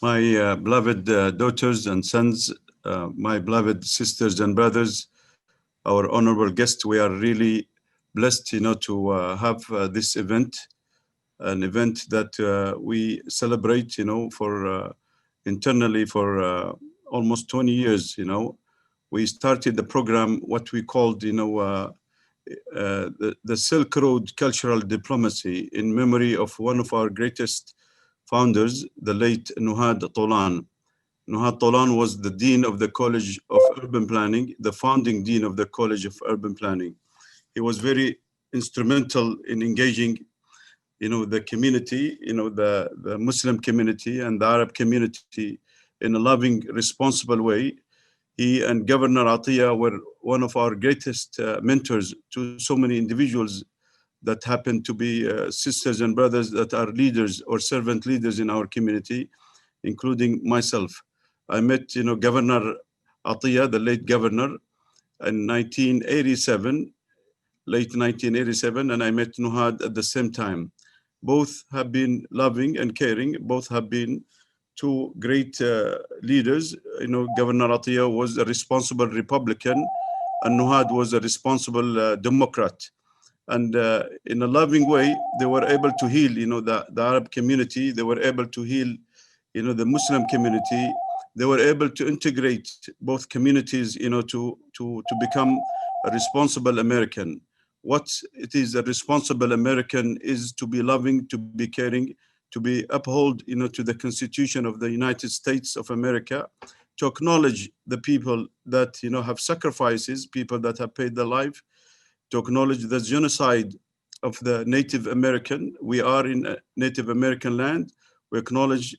My beloved daughters and sons, my beloved sisters and brothers, our honorable guests, we are really blessed, to have this event, an event that we celebrate, for internally for almost 20 years. We started the program, what we called, the Silk Road Cultural Diplomacy, in memory of one of our greatest founders, the late Nuhad Tolan. Nuhad Tolan was the Dean of the College of Urban Planning, the founding Dean of the College of Urban Planning. He was very instrumental in engaging, the community, the Muslim community and the Arab community in a loving, responsible way. He and Governor Atiyah were one of our greatest mentors to so many individuals that happen to be sisters and brothers that are leaders or servant leaders in our community, including myself. I met, Governor Atiyah, the late governor, in 1987, late 1987, and I met Nuhad at the same time. Both have been loving and caring. Both have been two great leaders. Governor Atiyah was a responsible Republican, and Nuhad was a responsible Democrat. And in a loving way, they were able to heal, the Arab community. They were able to heal, the Muslim community. They were able to integrate both communities, to become a responsible American. What it is, a responsible American is to be loving, to be caring, to be uphold, to the Constitution of the United States of America, to acknowledge the people that, have sacrifices, people that have paid their life, to acknowledge the genocide of the Native American. We are in a Native American land. We acknowledge,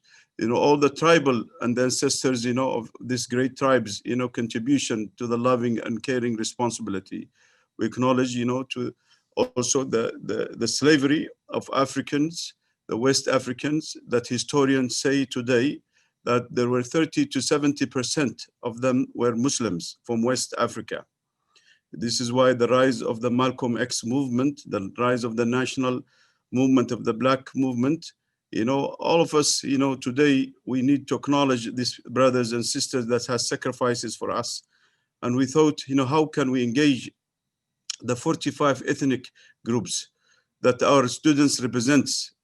all the tribal and the ancestors, of these great tribes, contribution to the loving and caring responsibility. We acknowledge, to also the slavery of Africans, the West Africans, that historians say today that there were 30 to 70% of them were Muslims from West Africa. This is why the rise of the Malcolm X movement, the rise of the national movement of the Black movement, all of us, today we need to acknowledge these brothers and sisters that have sacrifices for us. And we thought, how can we engage the 45 ethnic groups that our students represents?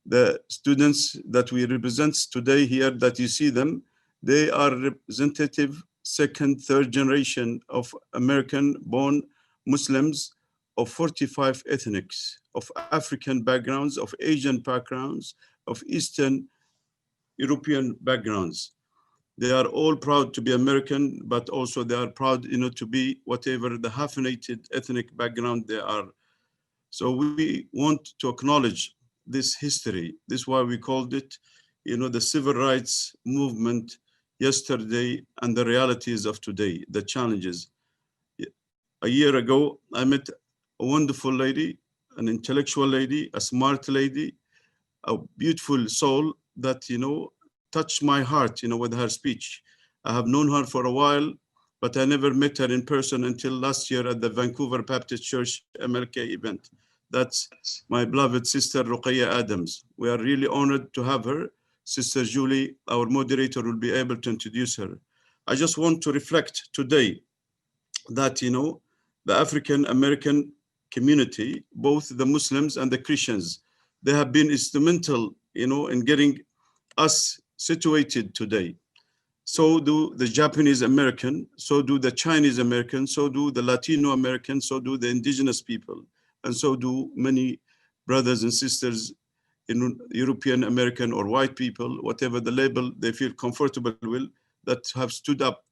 The students that we represent today here, that you see them, they are representative second, third generation of American-born Muslims of 45 ethnics, of African backgrounds, of Asian backgrounds, of Eastern European backgrounds. They are all proud to be American, but also they are proud, to be whatever the hyphenated ethnic background they are. So we want to acknowledge this history. This is why we called it, the civil rights movement yesterday and the realities of today, the challenges. A year ago, I met a wonderful lady, an intellectual lady, a smart lady, a beautiful soul that, touched my heart, with her speech. I have known her for a while, but I never met her in person until last year at the Vancouver Baptist Church MLK event. That's my beloved sister, Rukaya Adams. We are really honored to have her. Sister Julie, our moderator, will be able to introduce her. I just want to reflect today that, the African American community, both the Muslims and the Christians, they have been instrumental, in getting us situated today. So do the Japanese American, so do the Chinese American, so do the Latino American, so do the indigenous people, and so do many brothers and sisters in European American or white people, whatever the label they feel comfortable with, that have stood up,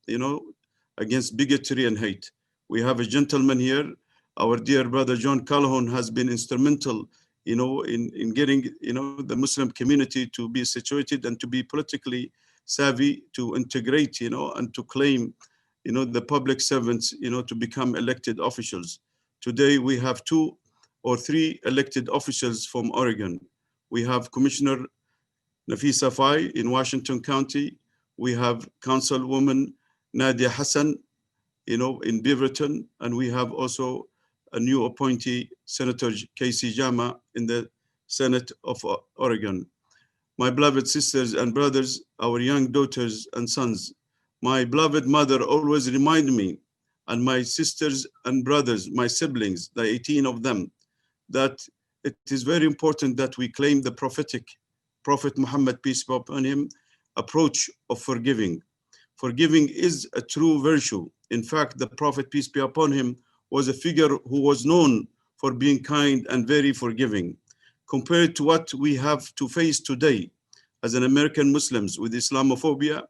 against bigotry and hate. We have a gentleman here, our dear brother John Calhoun has been instrumental, in getting, the Muslim community to be situated and to be politically savvy, to integrate, and to claim, the public servants, to become elected officials. Today, we have 2 or 3 elected officials from Oregon. We have Commissioner Nafisa Fai in Washington County. We have Councilwoman Nadia Hassan, in Beaverton. And we have also a new appointee, Senator Casey Jama, in the Senate of Oregon. My beloved sisters and brothers, our young daughters and sons, my beloved mother always remind me, and my sisters and brothers, my siblings, the 18 of them, that it is very important that we claim the prophetic Prophet Muhammad, peace be upon him, approach of forgiving. Forgiving is a true virtue. In fact, the Prophet, peace be upon him, was a figure who was known for being kind and very forgiving. Compared to what we have to face today as an American Muslims with Islamophobia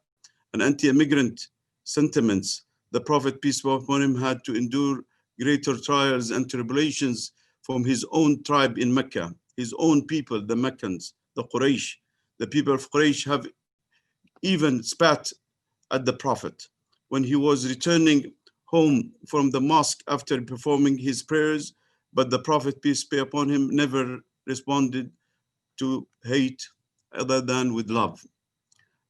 and anti-immigrant sentiments, the Prophet, peace be upon him, had to endure greater trials and tribulations from his own tribe in Mecca, his own people, the Meccans, the Quraysh. The people of Quraysh have even spat at the Prophet when he was returning home from the mosque after performing his prayers, but the Prophet, peace be upon him, never responded to hate other than with love,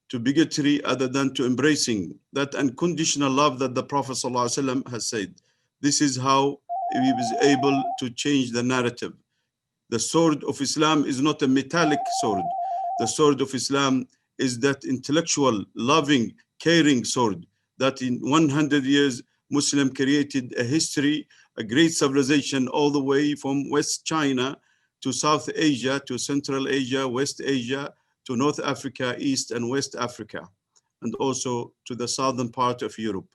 to bigotry other than to embracing that unconditional love that the Prophet ﷺ has said. This is how he was able to change the narrative. The sword of Islam is not a metallic sword. The sword of Islam is that intellectual, loving, caring sword that in 100 years Muslim created a history, a great civilization all the way from West China to South Asia, to Central Asia, West Asia, to North Africa, East and West Africa, and also to the southern part of Europe.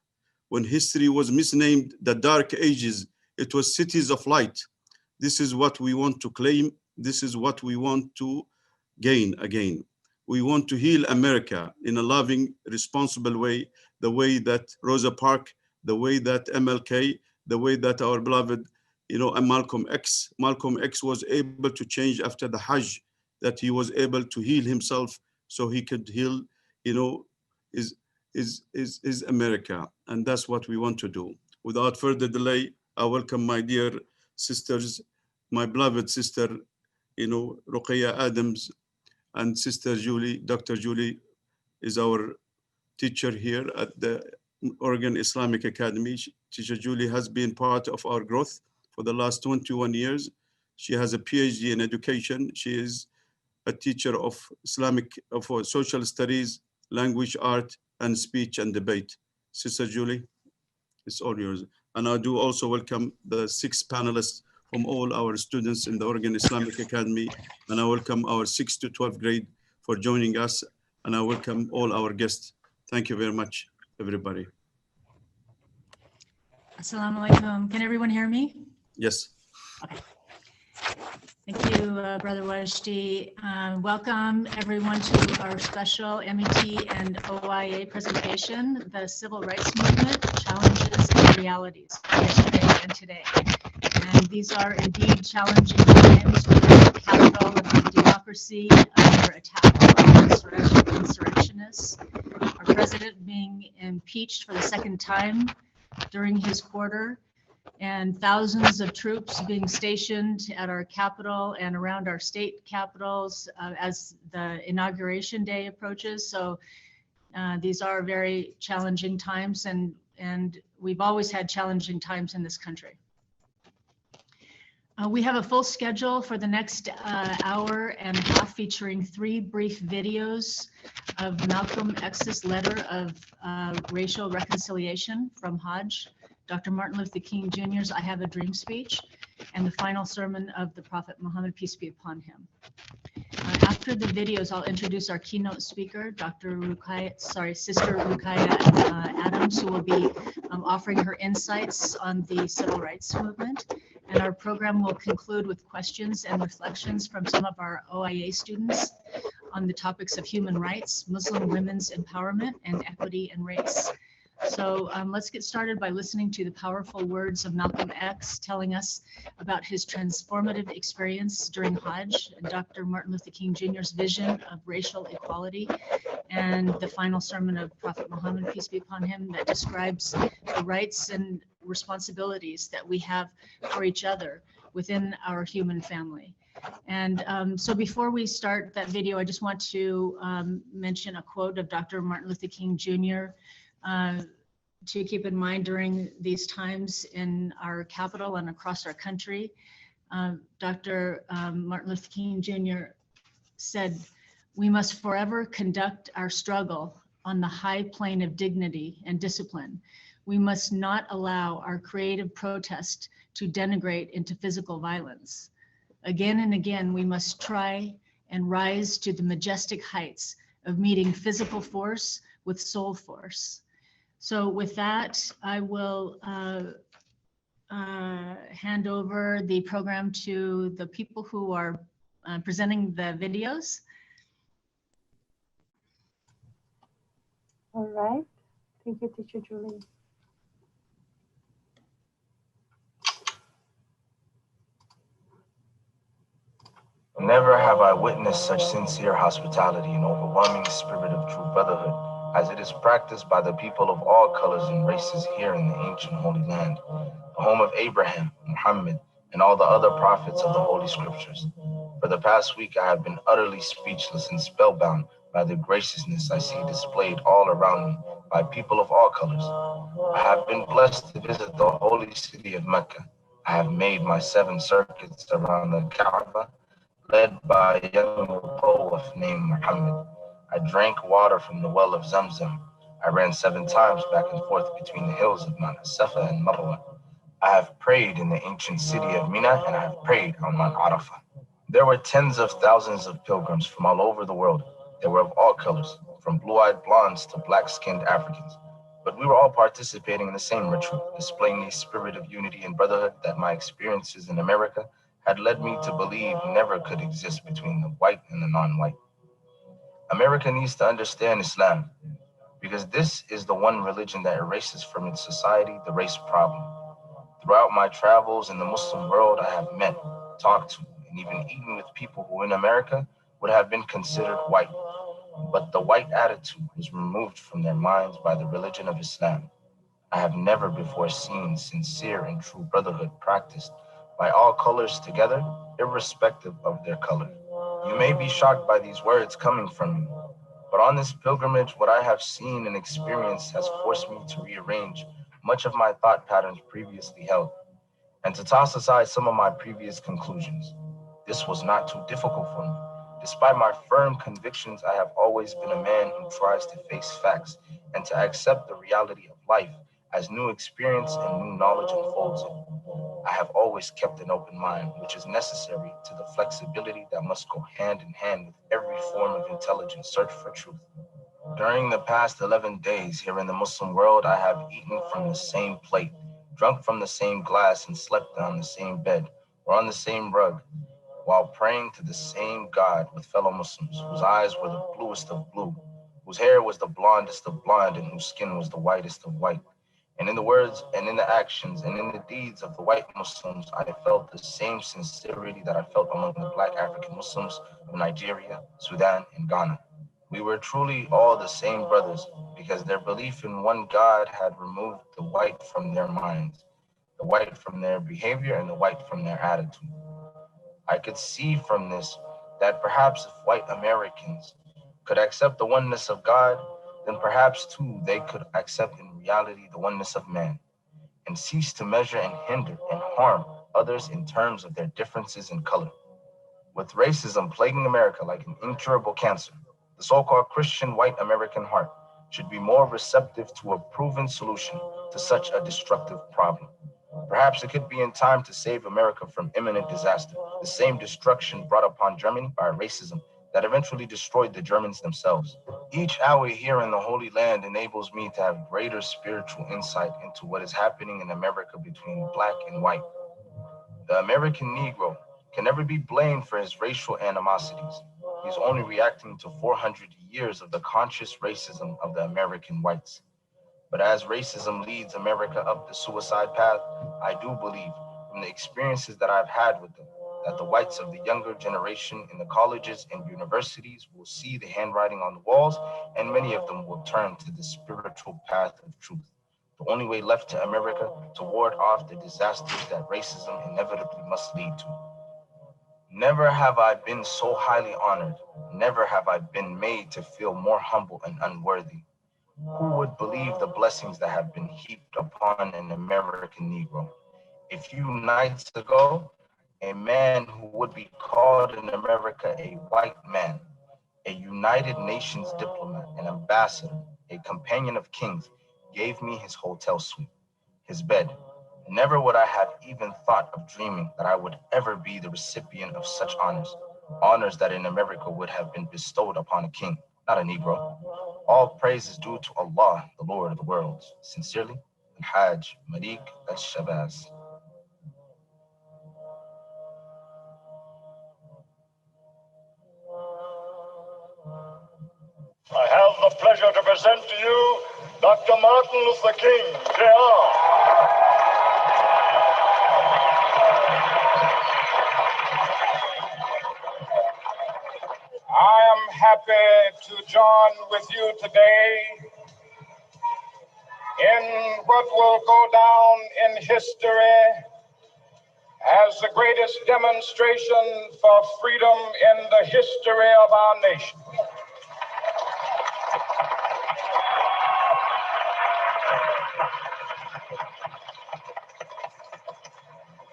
When history was misnamed the Dark Ages, it was cities of light. This is what we want to claim. This is what we want to gain again. We want to heal America in a loving, responsible way, the way that Rosa Parks, the way that MLK, the way that our beloved, Malcolm X was able to change after the Hajj, that he was able to heal himself so he could heal, is America. And that's what we want to do. Without further delay, I welcome my dear sisters, my beloved sister, Rukaya Adams, and Sister Julie. Dr. Julie is our teacher here at the Oregon Islamic Academy. Teacher Julie has been part of our growth for the last 21 years. She has a PhD in education. She is a teacher of social studies, language, art, and speech and debate. Sister Julie, it's all yours. And I do also welcome the 6 panelists from all our students in the Oregon Islamic Academy. And I welcome our 6th to 12th grade for joining us. And I welcome all our guests. Thank you very much, everybody. Assalamu alaikum. Can everyone hear me? Yes. Okay. Thank you, Brother Wajdi. Welcome everyone to our special MET and OIA presentation, the Civil Rights Movement, Challenges and Realities, yesterday and today. And these are indeed challenging times with the capital of democracy under attack by insurrectionists, our president being impeached for the 2nd time during his quarter, and thousands of troops being stationed at our capital and around our state capitals as the inauguration day approaches. So these are very challenging times, and we've always had challenging times in this country. We have a full schedule for the next hour and a half featuring 3 brief videos of Malcolm X's letter of racial reconciliation from Hajj, Dr. Martin Luther King Jr.'s I Have a Dream speech, and the final sermon of the Prophet Muhammad, peace be upon him. After the videos, I'll introduce our keynote speaker, Sister Rukaya Adams, who will be offering her insights on the civil rights movement. And our program will conclude with questions and reflections from some of our OIA students on the topics of human rights, Muslim women's empowerment, and equity and race. So let's get started by listening to the powerful words of Malcolm X telling us about his transformative experience during Hajj, and Dr. Martin Luther King Jr.'s vision of racial equality, and the final sermon of Prophet Muhammad, peace be upon him, that describes the rights and responsibilities that we have for each other within our human family. And so before we start that video, I just want to mention a quote of Dr. Martin Luther King Jr. To keep in mind during these times in our capital and across our country. Dr. Martin Luther King Jr. said, We must forever conduct our struggle on the high plane of dignity and discipline. We must not allow our creative protest to denigrate into physical violence. Again and again, we must try and rise to the majestic heights of meeting physical force with soul force. So with that, I will hand over the program to the people who are presenting the videos. All right. Thank you, Teacher Julie. Never have I witnessed such sincere hospitality and overwhelming spirit of true brotherhood as it is practiced by the people of all colors and races here in the ancient Holy Land, the home of Abraham, Muhammad, and all the other prophets of the Holy Scriptures. For the past week, I have been utterly speechless and spellbound by the graciousness I see displayed all around me by people of all colors. I have been blessed to visit the holy city of Mecca. I have made my 7 circuits around the Kaaba, led by a young poet named Muhammad. I drank water from the well of Zamzam. I ran 7 times back and forth between the hills of Mount Safa and Marwa. I have prayed in the ancient city of Mina, and I have prayed on Mount Arafah. There were tens of thousands of pilgrims from all over the world. They were of all colors, from blue-eyed blondes to black-skinned Africans. But we were all participating in the same ritual, displaying a spirit of unity and brotherhood that my experiences in America had led me to believe never could exist between the white and the non-white. America needs to understand Islam, because this is the one religion that erases from its society the race problem. Throughout my travels in the Muslim world, I have met, talked to, and even eaten with people who in America would have been considered white. But the white attitude was removed from their minds by the religion of Islam. I have never before seen sincere and true brotherhood practiced by all colors together, irrespective of their color. You may be shocked by these words coming from me, but on this pilgrimage, what I have seen and experienced has forced me to rearrange much of my thought patterns previously held, and to toss aside some of my previous conclusions. This was not too difficult for me. Despite my firm convictions, I have always been a man who tries to face facts and to accept the reality of life as new experience and new knowledge unfolds it. I have always kept an open mind, which is necessary to the flexibility that must go hand in hand with every form of intelligent search for truth. During the past 11 days here in the Muslim world, I have eaten from the same plate, drunk from the same glass, and slept on the same bed or on the same rug, while praying to the same God with fellow Muslims, whose eyes were the bluest of blue, whose hair was the blondest of blonde, and whose skin was the whitest of white. And in the words and in the actions and in the deeds of the white Muslims, I felt the same sincerity that I felt among the black African Muslims of Nigeria, Sudan, and Ghana. We were truly all the same brothers, because their belief in one God had removed the white from their minds, the white from their behavior, and the white from their attitude. I could see from this that perhaps if white Americans could accept the oneness of God, then perhaps too they could accept in reality the oneness of man, and cease to measure and hinder and harm others in terms of their differences in color. With racism plaguing America like an incurable cancer, the so-called Christian white American heart should be more receptive to a proven solution to such a destructive problem. Perhaps it could be in time to save America from imminent disaster, the same destruction brought upon Germany by racism that eventually destroyed the Germans themselves. Each hour here in the Holy Land enables me to have greater spiritual insight into what is happening in America between black and white. The American Negro can never be blamed for his racial animosities. He's only reacting to 400 years of the conscious racism of the American whites. But as racism leads America up the suicide path, I do believe, from the experiences that I've had with them, that the whites of the younger generation in the colleges and universities will see the handwriting on the walls, and many of them will turn to the spiritual path of truth. The only way left to America to ward off the disasters that racism inevitably must lead to. Never have I been so highly honored. Never have I been made to feel more humble and unworthy. Who would believe the blessings that have been heaped upon an American Negro? A few nights ago, a man who would be called in America a white man A United Nations diplomat, an ambassador, a companion of kings, gave me his hotel suite, his bed. Never would I have even thought of dreaming that I would ever be the recipient of such honors, honors that in America would have been bestowed upon a king, not a Negro. All praise is due to Allah, the Lord of the worlds. Sincerely, Al-Hajj Malik Al-Shabazz. I have the pleasure to present to you Dr. Martin Luther King, Jr. I am happy to join with you today in what will go down in history as the greatest demonstration for freedom in the history of our nation.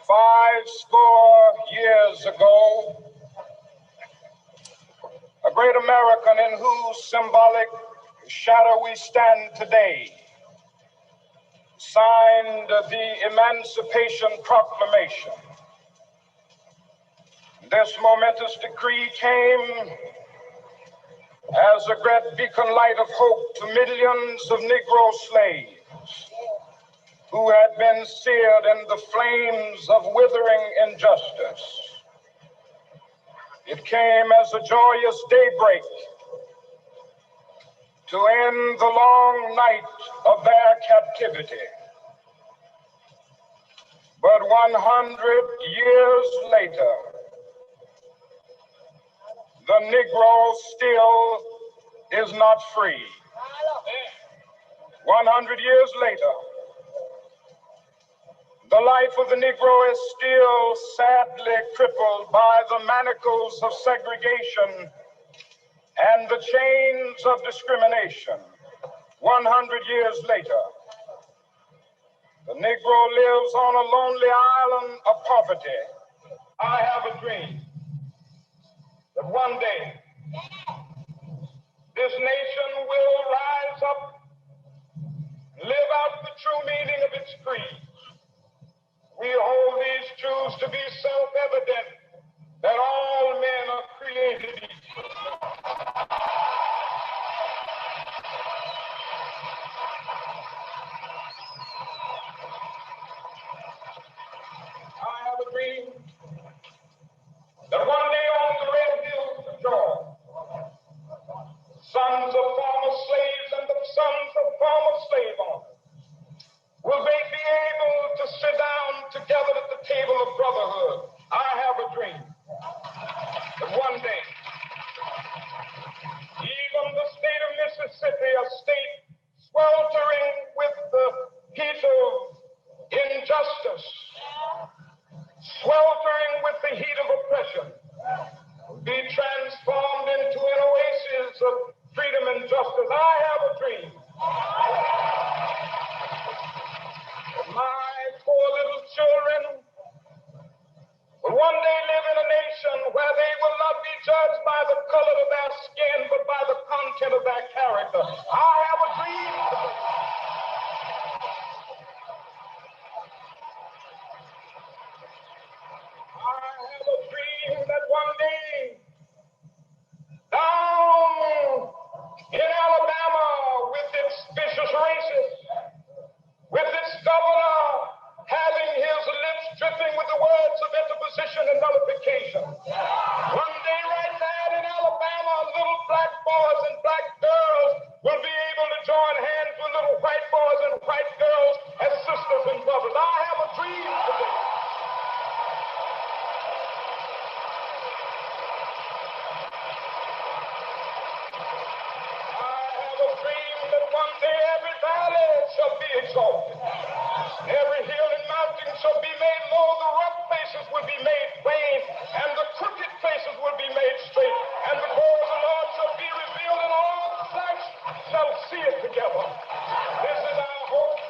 Five score years ago, a great American in whose symbolic shadow we stand today signed the Emancipation Proclamation. This momentous decree came as a great beacon light of hope to millions of Negro slaves who had been seared in the flames of withering injustice. It came as a joyous daybreak to end the long night of their captivity. But 100 years later, the Negro still is not free. 100 years later, the life of the Negro is still sadly crippled by the manacles of segregation and the chains of discrimination. 100 years later, the Negro lives on a lonely island of poverty. I have a dream that one day this nation will rise up and live out the true meaning of its creed. We hold these truths to be self-evident, that all men are created equal. I have a dream that one day on the red hills of Georgia, sons of former slaves and the sons of former slave owners will they be able to sit down together at the table of brotherhood. I have a dream that one day, even the state of Mississippi, a state sweltering with the heat of injustice, sweltering with the heat of oppression, will be transformed into an oasis of freedom and justice. I have a dream. My poor little children will one day live in a nation where they will not be judged by the color of their skin, but by the content of their character. I have a dream. I have a dream that one day, down in Alabama, with its vicious racists, with its governor having his lips dripping with the words of interposition and nullification. One day right there in Alabama, little black boys and black girls will be able to join hands with little white boys and white girls as sisters and brothers. I have a dream today. I have a dream that one day every valley shall be exalted. Every hill and mountain shall be made low, the rough places will be made plain, and the crooked places will be made straight, and the glory of the Lord shall be revealed, and all flesh shall see it together. This is our hope.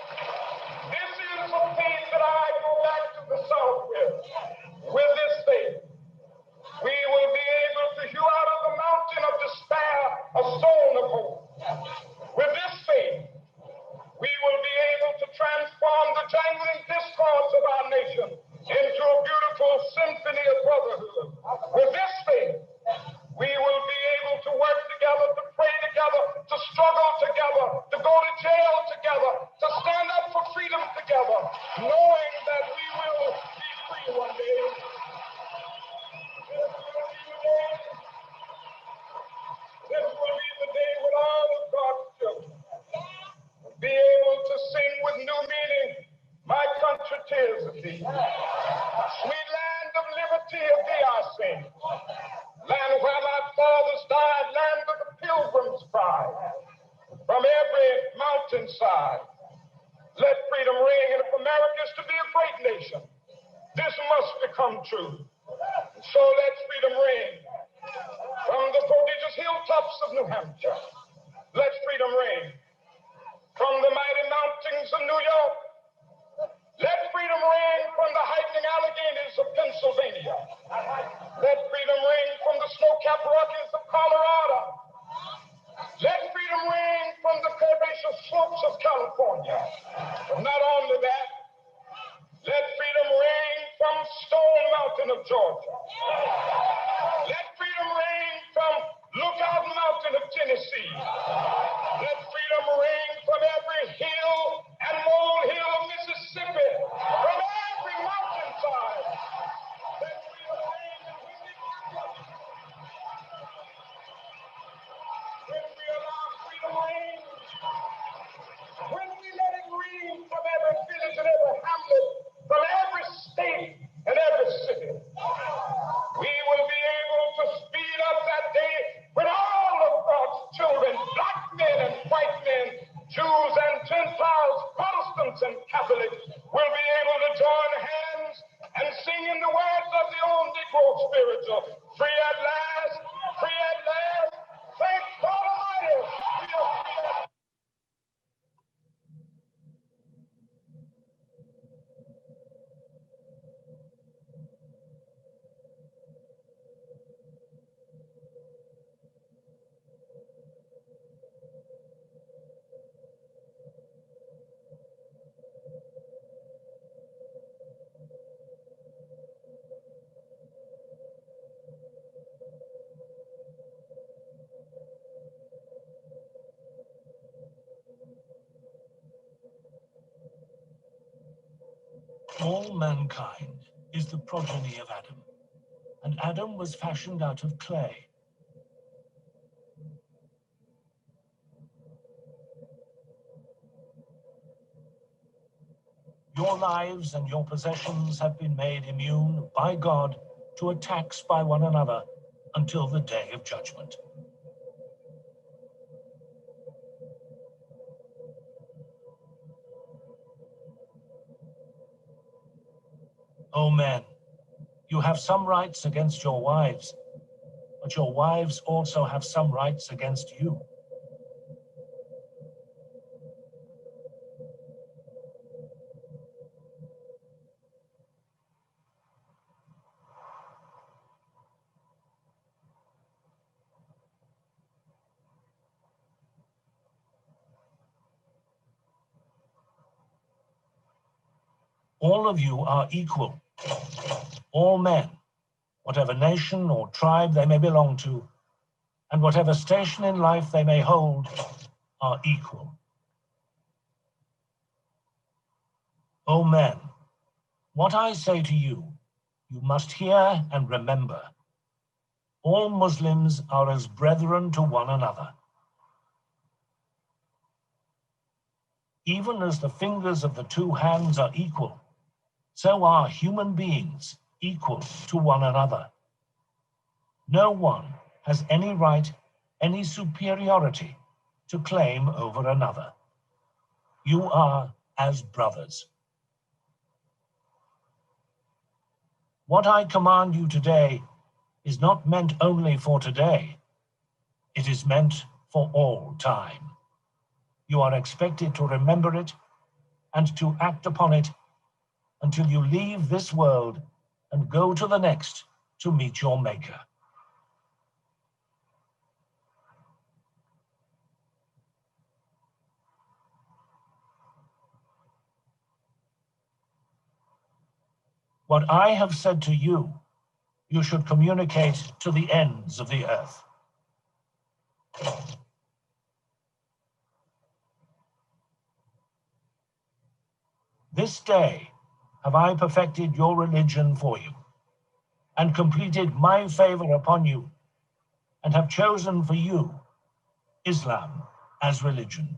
This is the faith that I go back to the South with. With this faith, we will be able to hew out of the mountain of despair sing. Land where my fathers died, land of the pilgrims cried. From every mountainside, let freedom ring. And if America is to be a great nation, this must become true. So let freedom ring. From the prodigious hilltops of New Hampshire, let freedom ring. From the mighty mountains of New York, let freedom ring. From the hiking Alleghenies of Pennsylvania, let freedom ring. From the snow-capped Rockies of Colorado, let freedom ring. From the curvaceous slopes of California. But not only that, let freedom ring from Stone Mountain of Georgia. Let freedom ring from Lookout Mountain of Tennessee. Let freedom ring from every hill and molehill of Mississippi, from every mountainside. Let freedom ring. When we allow freedom ring, when we let it ring from every village and every hamlet, from every state and every city, we will be able to speed up that day when all of God's children, black men and white men, Jews and Gentiles, Protestants and Catholics, will be able to join hands and sing in the words of the old Negro spiritual, free at last, free at last, thank God Almighty, we are free at last. All mankind is the progeny of Adam, and Adam was fashioned out of clay. Your lives and your possessions have been made immune by God to attacks by one another until the day of judgment. O men, you have some rights against your wives, but your wives also have some rights against you. All of you are equal. All men, whatever nation or tribe they may belong to, and whatever station in life they may hold, are equal. O men, what I say to you, you must hear and remember. All Muslims are as brethren to one another. Even as the fingers of the two hands are equal, so are human beings equal to one another. No one has any right, any superiority to claim over another. You are as brothers. What I command you today is not meant only for today. It is meant for all time. You are expected to remember it and to act upon it until you leave this world and go to the next to meet your Maker. What I have said to you, you should communicate to the ends of the earth. This day have I perfected your religion for you, and completed my favor upon you, and have chosen for you Islam as religion.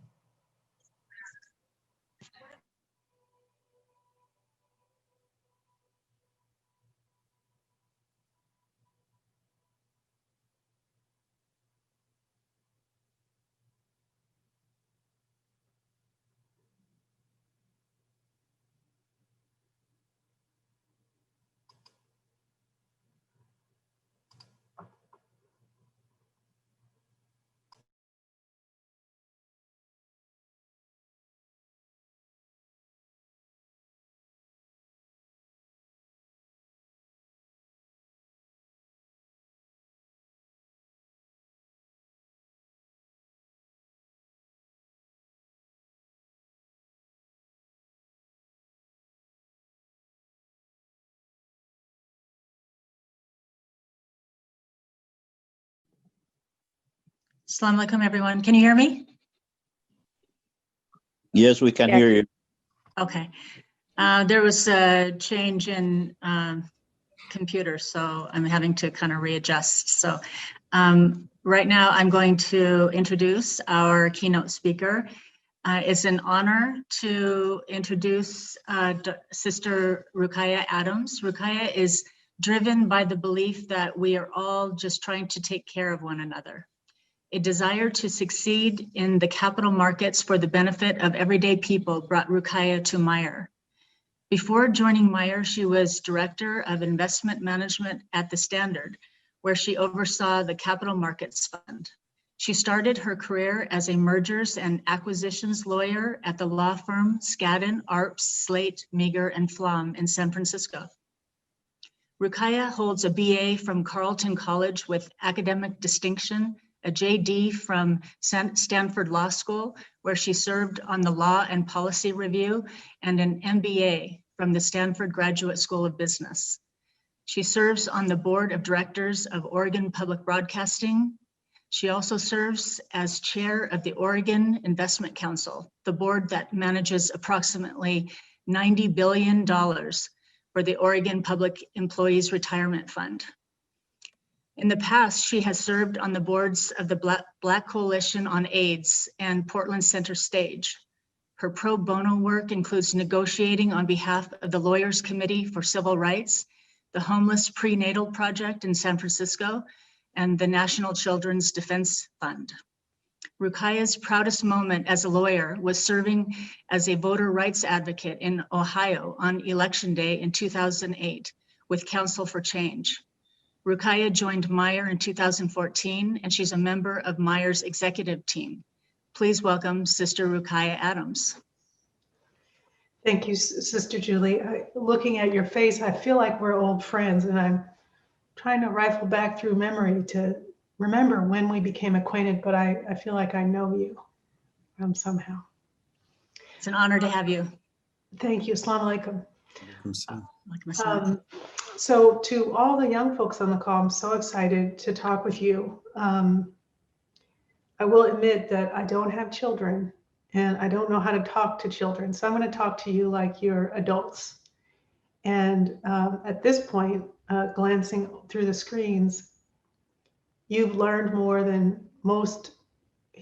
Assalamu alaikum, everyone. Can you hear me? Yes, we can hear you. Okay. There was a change in computer, so I'm having to kind of readjust. So right now I'm going to introduce our keynote speaker. It's an honor to introduce Sister Rukaya Adams. Rukaya is driven by the belief that we are all just trying to take care of one another. A desire to succeed in the capital markets for the benefit of everyday people brought Rukaya to Meyer. Before joining Meyer, she was Director of Investment Management at the Standard, where she oversaw the Capital Markets Fund. She started her career as a mergers and acquisitions lawyer at the law firm Skadden, Arps, Slate, Meagher, and Flom in San Francisco. Rukaya holds a BA from Carleton College with academic distinction, a JD from Stanford Law School, where she served on the Law and Policy Review, and an MBA from the Stanford Graduate School of Business. She serves on the board of directors of Oregon Public Broadcasting. She also serves as chair of the Oregon Investment Council, the board that manages approximately $90 billion for the Oregon Public Employees Retirement Fund. In the past, she has served on the boards of the Black Coalition on AIDS and Portland Center Stage. Her pro bono work includes negotiating on behalf of the Lawyers Committee for Civil Rights, the Homeless Prenatal Project in San Francisco, and the National Children's Defense Fund. Rukaya's proudest moment as a lawyer was serving as a voter rights advocate in Ohio on Election Day in 2008 with Council for Change. Rukaya joined Meyer in 2014, and she's a member of Meyer's executive team. Please welcome Sister Rukaya Adams. Thank you, Sister Julie. Looking at your face, I feel like we're old friends, and I'm trying to rifle back through memory to remember when we became acquainted, but I feel like I know you somehow. It's an honor to have you. Thank you. Assalamu alaikum. Like So to all the young folks on the call, I'm so excited to talk with you. I will admit that I don't have children and I don't know how to talk to children. So I'm going to talk to you like you're adults. And at this point, glancing through the screens, you've learned more than most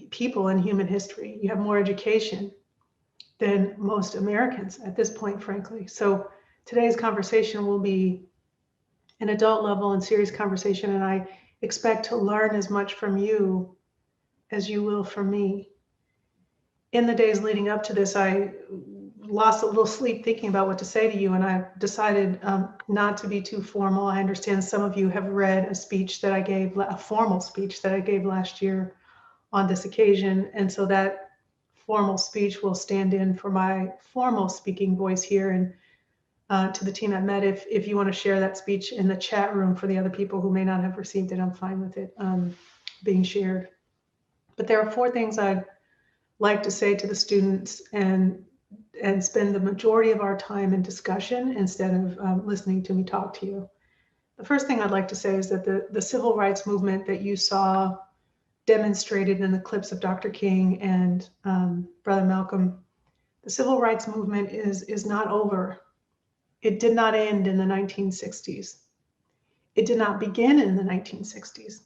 people in human history. You have more education than most Americans at this point, frankly. So today's conversation will be an adult level and serious conversation, and I expect to learn as much from you as you will from me. In the days leading up to this, I lost a little sleep thinking about what to say to you, and I decided not to be too formal. I understand some of you have read a speech that I gave, a formal speech that I gave last year on this occasion, and so that formal speech will stand in for my formal speaking voice here. And to the team at Met, if you want to share that speech in the chat room for the other people who may not have received it, I'm fine with it being shared. But there are 4 things I'd like to say to the students and spend the majority of our time in discussion instead of listening to me talk to you. The first thing I'd like to say is that the civil rights movement that you saw demonstrated in the clips of Dr. King and Brother Malcolm, the civil rights movement is not over. It did not end in the 1960s. It did not begin in the 1960s.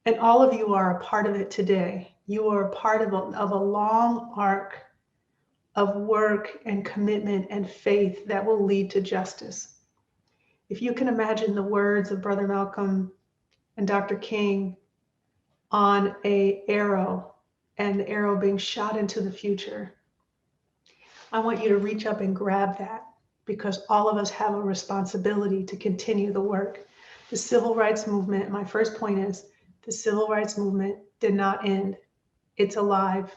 And all of you are a part of it today. You are a part of a long arc of work and commitment and faith that will lead to justice. If you can imagine the words of Brother Malcolm and Dr. King on an arrow, and the arrow being shot into the future, I want you to reach up and grab that, because all of us have a responsibility to continue the work. The civil rights movement, my first point is, the civil rights movement did not end. It's alive.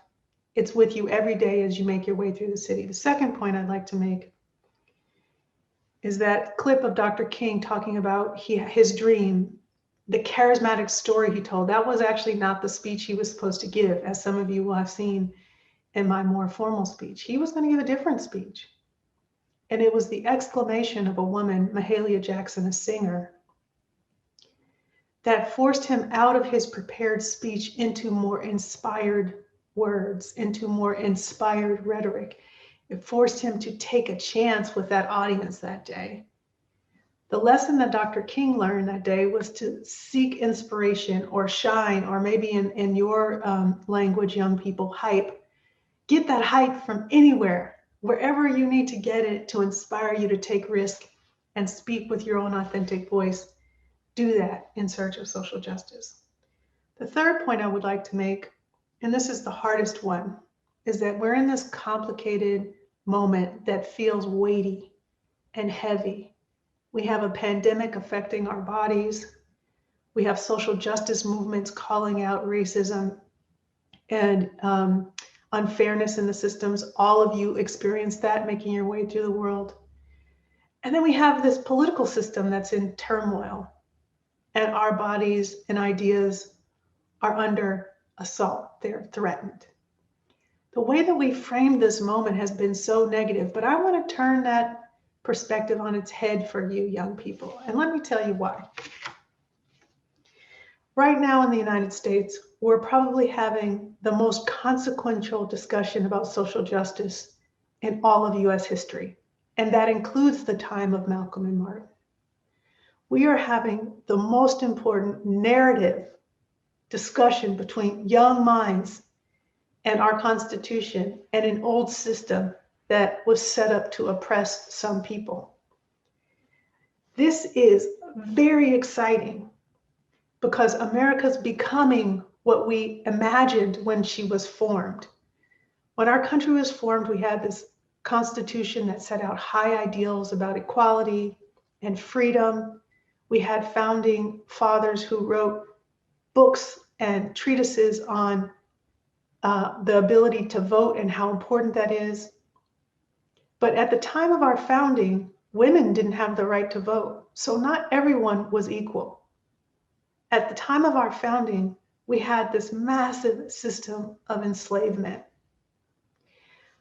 It's with you every day as you make your way through the city. The second point I'd like to make is that clip of Dr. King talking about his dream, the charismatic story he told. That was actually not the speech he was supposed to give, as some of you will have seen in my more formal speech. He was going to give a different speech. And it was the exclamation of a woman, Mahalia Jackson, a singer, that forced him out of his prepared speech into more inspired words, into more inspired rhetoric. It forced him to take a chance with that audience that day. The lesson that Dr. King learned that day was to seek inspiration or shine, or maybe in your language, young people, hype. Get that hype from anywhere, wherever you need to get it to inspire you to take risk and speak with your own authentic voice. Do that in search of social justice. The third point I would like to make, and this is the hardest one, is that we're in this complicated moment that feels weighty and heavy. We have a pandemic affecting our bodies. We have social justice movements calling out racism and unfairness in the systems. All of you experienced that making your way through the world. And then we have this political system that's in turmoil, and our bodies and ideas are under assault. They're threatened. The way that we framed this moment has been so negative, but I want to turn that perspective on its head for you young people. And let me tell you why. Right now in the United States, we're probably having the most consequential discussion about social justice in all of US history. And that includes the time of Malcolm and Martin. We are having the most important narrative discussion between young minds and our Constitution and an old system that was set up to oppress some people. This is very exciting because America's becoming what we imagined when she was formed. When our country was formed, we had this Constitution that set out high ideals about equality and freedom. We had founding fathers who wrote books and treatises on the ability to vote and how important that is. But at the time of our founding, women didn't have the right to vote. So not everyone was equal. At the time of our founding, we had this massive system of enslavement.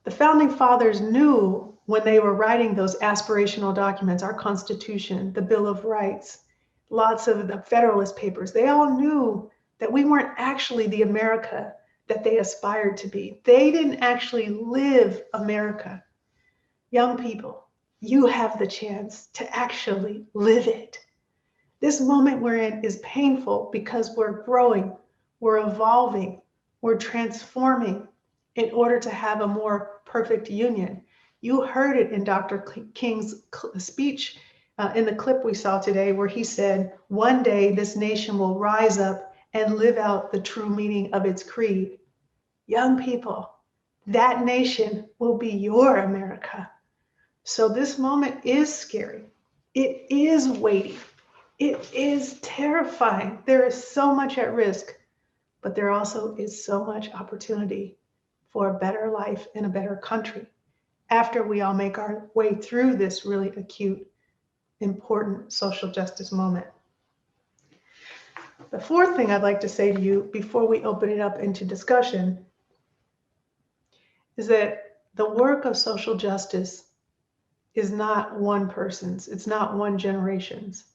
The founding fathers knew when they were writing those aspirational documents, our Constitution, the Bill of Rights, lots of the Federalist Papers, they all knew that we weren't actually the America that they aspired to be. They didn't actually live America. Young people, you have the chance to actually live it. This moment we're in is painful because we're growing, we're evolving, we're transforming in order to have a more perfect union. You heard it in Dr. King's speech in the clip we saw today, where he said, one day this nation will rise up and live out the true meaning of its creed. Young people, that nation will be your America. So this moment is scary. It is weighty. It is terrifying. There is so much at risk, but there also is so much opportunity for a better life in a better country after we all make our way through this really acute, important social justice moment. The fourth thing I'd like to say to you before we open it up into discussion is that the work of social justice is not one person's, it's not one generation's.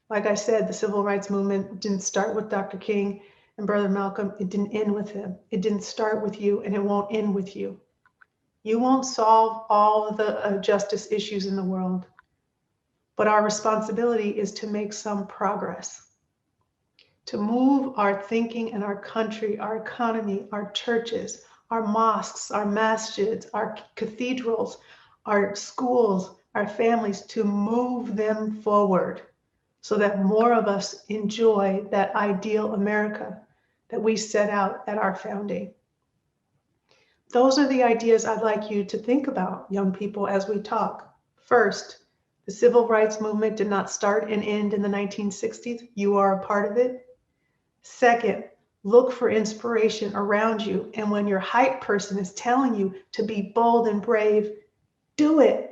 Like I said, the civil rights movement didn't start with Dr. King and Brother Malcolm. It didn't end with him. It didn't start with you, and it won't end with you. You won't solve all of the justice issues in the world, but our responsibility is to make some progress, to move our thinking and our country, our economy, our churches, our mosques, our masjids, our cathedrals, our schools, our families, to move them forward so that more of us enjoy that ideal America that we set out at our founding. Those are the ideas I'd like you to think about, young people, as we talk. First, the civil rights movement did not start and end in the 1960s. You are a part of it. Second, look for inspiration around you. And when your hype person is telling you to be bold and brave, do it.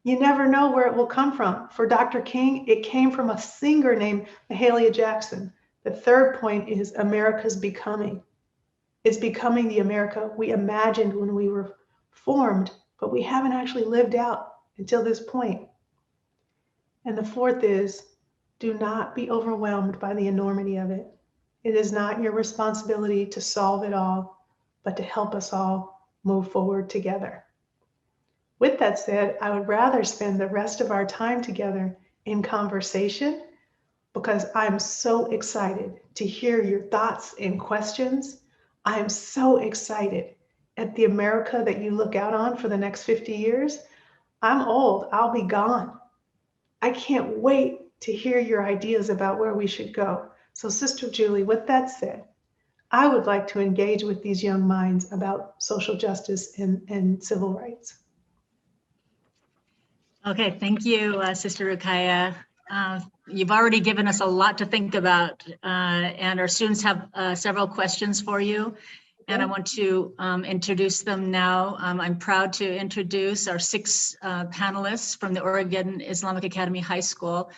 You never know where it will come from. For Dr. King, it came from a singer named Mahalia Jackson. The third point is America's becoming. It's becoming the America we imagined when we were formed, but we haven't actually lived out until this point. And the fourth is Do not be overwhelmed by the enormity of it. It is not your responsibility to solve it all, but to help us all move forward together. With that said, I would rather spend the rest of our time together in conversation because I'm so excited to hear your thoughts and questions. I am so excited at the America that you look out on for the next 50 years. I'm old, I'll be gone. I can't wait to hear your ideas about where we should go. So Sister Julie, with that said, I would like to engage with these young minds about social justice and civil rights. Okay, thank you, Sister Rukaya. You've already given us a lot to think about, and our students have several questions for you. And I want to introduce them now. I'm proud to introduce our 6 panelists from the Oregon Islamic Academy High School,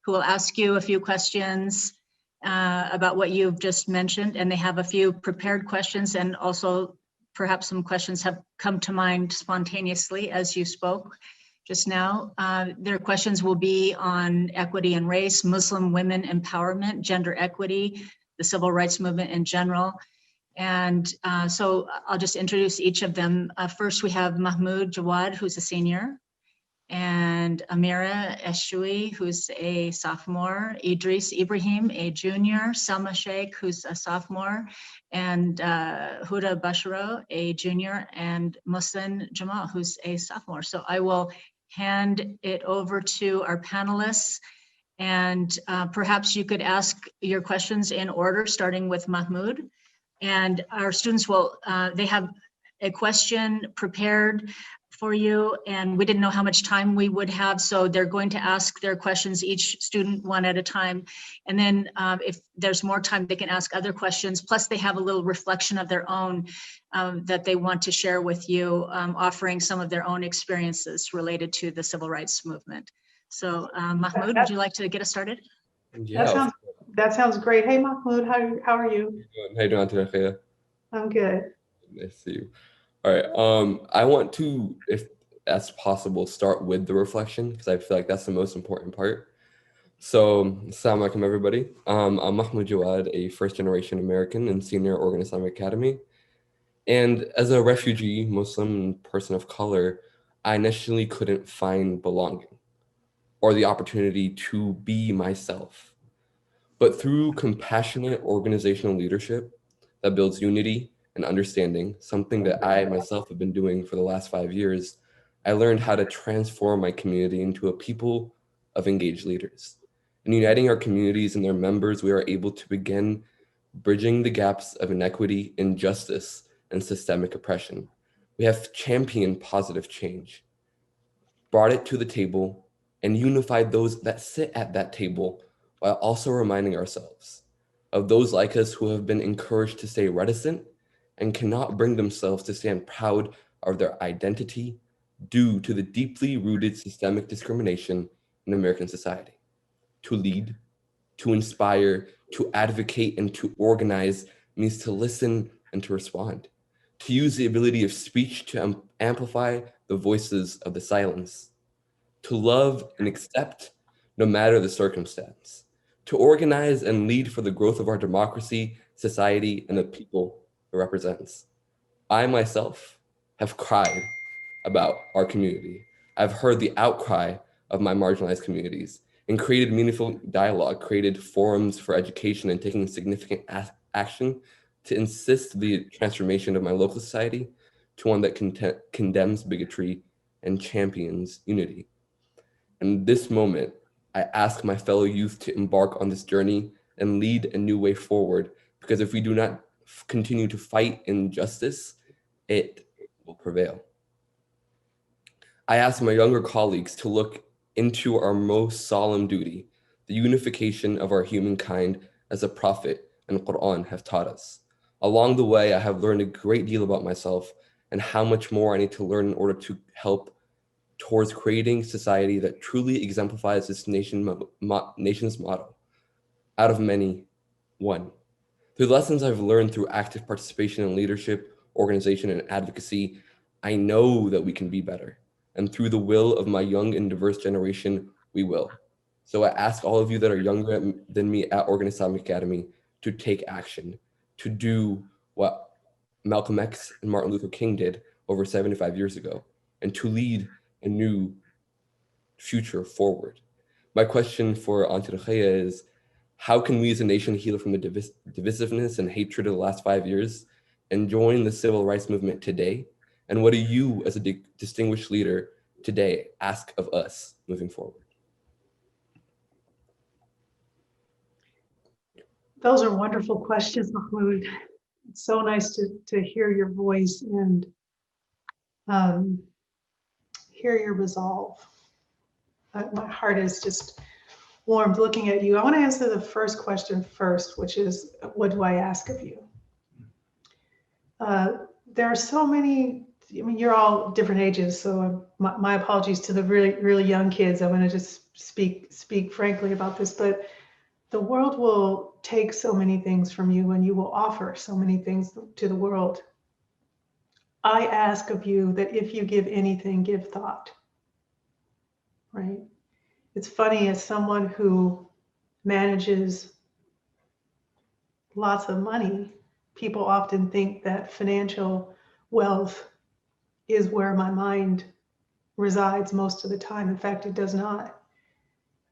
who will ask you a few questions about what you've just mentioned. And they have a few prepared questions, and also perhaps some questions have come to mind spontaneously as you spoke just now. Their questions will be on equity and race, Muslim women empowerment, gender equity, the civil rights movement in general. And so I'll just introduce each of them. First, we have Mahmoud Jawad, who's a senior, and Amira Eshui, who's a sophomore, Idris Ibrahim, a junior, Salma Sheikh, who's a sophomore, and Huda Basharo, a junior, and Muslim Jamal, who's a sophomore. So I will hand it over to our panelists, and perhaps you could ask your questions in order, starting with Mahmoud. And our students will, they have a question prepared for you, and we didn't know how much time we would have, so they're going to ask their questions, each student one at a time. And then if there's more time, they can ask other questions. Plus they have a little reflection of their own that they want to share with you, offering some of their own experiences related to the civil rights movement. So Mahmoud, would you like to get us started? Yeah. That sounds great. Hey, Mahmoud, how are you? How you doing, Rukaiyah? I'm good. Nice to see you. All right. I want to, if that's possible, start with the reflection because I feel like that's the most important part. So, assalamu alaikum, everybody. I'm Mahmoud Jawad, a first-generation American and senior Oregon Islamic Academy. And as a refugee, Muslim, and person of color, I initially couldn't find belonging or the opportunity to be myself. But through compassionate organizational leadership that builds unity and understanding, something that I myself have been doing for the last 5 years, I learned how to transform my community into a people of engaged leaders. In uniting our communities and their members, we are able to begin bridging the gaps of inequity, injustice, and systemic oppression. We have championed positive change, brought it to the table, and unified those that sit at that table, while also reminding ourselves of those like us who have been encouraged to stay reticent and cannot bring themselves to stand proud of their identity due to the deeply rooted systemic discrimination in American society. To lead, to inspire, to advocate, and to organize means to listen and to respond, to use the ability of speech to amplify the voices of the silence, to love and accept no matter the circumstance, to organize and lead for the growth of our democracy, society, and the people it represents. I myself have cried about our community. I've heard the outcry of my marginalized communities and created meaningful dialogue, created forums for education, and taking significant action to insist the transformation of my local society to one that condemns bigotry and champions unity. In this moment, I ask my fellow youth to embark on this journey and lead a new way forward, because if we do not continue to fight injustice, it will prevail. I ask my younger colleagues to look into our most solemn duty, the unification of our humankind as the Prophet and Quran have taught us. Along the way, I have learned a great deal about myself and how much more I need to learn in order to help towards creating a society that truly exemplifies this nation's motto. Out of many, one. Through the lessons I've learned through active participation in leadership, organization, and advocacy, I know that we can be better. And through the will of my young and diverse generation, we will. So I ask all of you that are younger than me at Oregon Islamic Academy to take action, to do what Malcolm X and Martin Luther King did over 75 years ago, and to lead a new future forward. My question for Auntie Rukaiyah is, how can we as a nation heal from the divisiveness and hatred of the last 5 years and join the civil rights movement today? And what do you, as a distinguished leader today, ask of us moving forward? Those are wonderful questions, Mahmoud. It's so nice to hear your voice and hear your resolve. My heart is just warmed looking at you. I want to answer the first question first, which is, what do I ask of you? There are so many, I mean, you're all different ages, so my apologies to the really, really young kids. I'm going to just speak frankly about this, but the world will take so many things from you and you will offer so many things to the world. I ask of you that if you give anything, give thought, right? It's funny, as someone who manages lots of money, people often think that financial wealth is where my mind resides most of the time. In fact, it does not.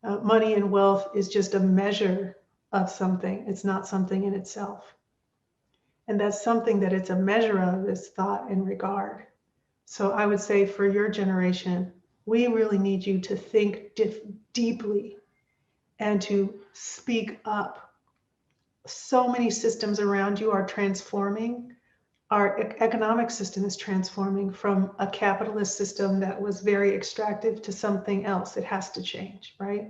Money and wealth is just a measure of something. It's not something in itself. And that's something that it's a measure of, is thought and regard. So I would say for your generation, we really need you to think deeply and to speak up. So many systems around you are transforming. Our economic system is transforming from a capitalist system that was very extractive to something else. It has to change, right?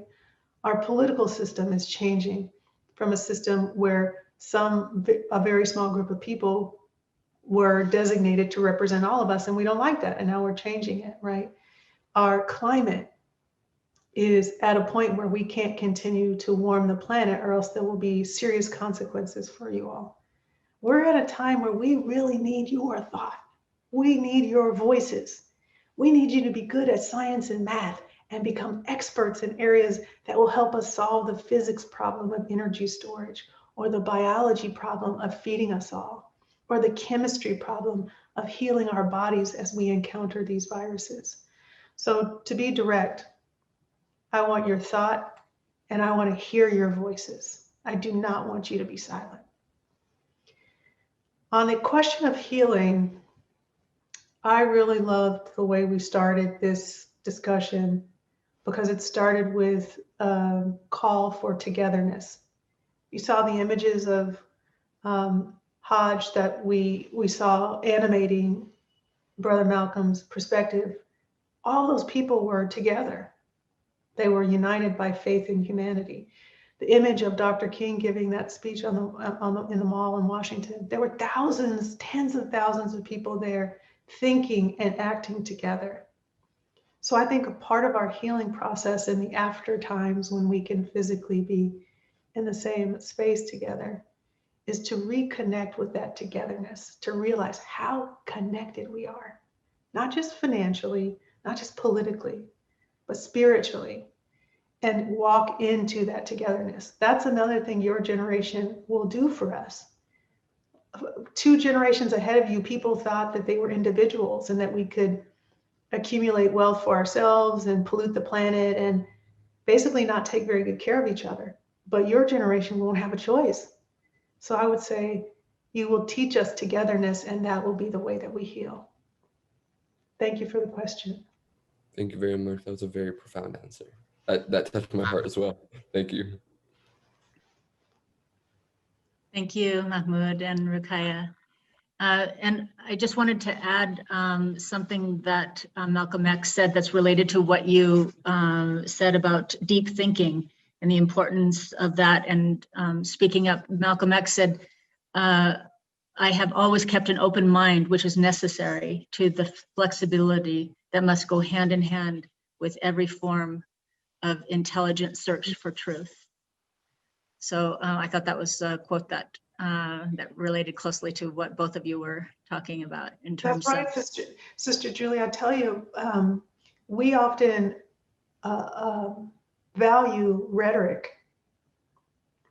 Our political system is changing from a system where a very small group of people were designated to represent all of us, and we don't like that, and now we're changing it, right? Our climate is at a point where we can't continue to warm the planet, or else there will be serious consequences for you all. We're at a time where we really need your thought. We need your voices. We need you to be good at science and math and become experts in areas that will help us solve the physics problem of energy storage, or the biology problem of feeding us all, or the chemistry problem of healing our bodies as we encounter these viruses. So to be direct, I want your thought and I want to hear your voices. I do not want you to be silent. On the question of healing, I really loved the way we started this discussion, because it started with a call for togetherness. You saw the images of Hajj that we saw animating Brother Malcolm's perspective. All those people were together. They were united by faith in humanity. The image of Dr. King giving that speech in the mall in Washington, there were thousands, tens of thousands of people there thinking and acting together. So I think a part of our healing process in the after times, when we can physically be in the same space together, is to reconnect with that togetherness, to realize how connected we are, not just financially, not just politically, but spiritually, and walk into that togetherness. That's another thing your generation will do for us. 2 generations ahead of you, people thought that they were individuals and that we could accumulate wealth for ourselves and pollute the planet and basically not take very good care of each other. But your generation won't have a choice. So I would say you will teach us togetherness, and that will be the way that we heal. Thank you for the question. Thank you very much. That was a very profound answer. That touched my heart as well. Thank you. Thank you, Mahmoud and Rukaya. And I just wanted to add something that Malcolm X said that's related to what you said about deep thinking and the importance of that. And speaking up, Malcolm X said, I have always kept an open mind, which is necessary to the flexibility that must go hand in hand with every form of intelligent search for truth. So I thought that was a quote that related closely to what both of you were talking about in terms of. That's right, Sister Julie. I tell you, we often value rhetoric,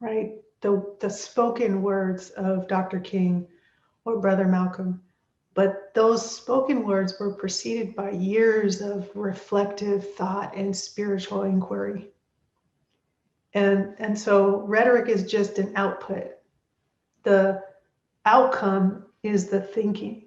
right? The spoken words of Dr. King or Brother Malcolm, but those spoken words were preceded by years of reflective thought and spiritual inquiry. And so rhetoric is just an output. The outcome is the thinking.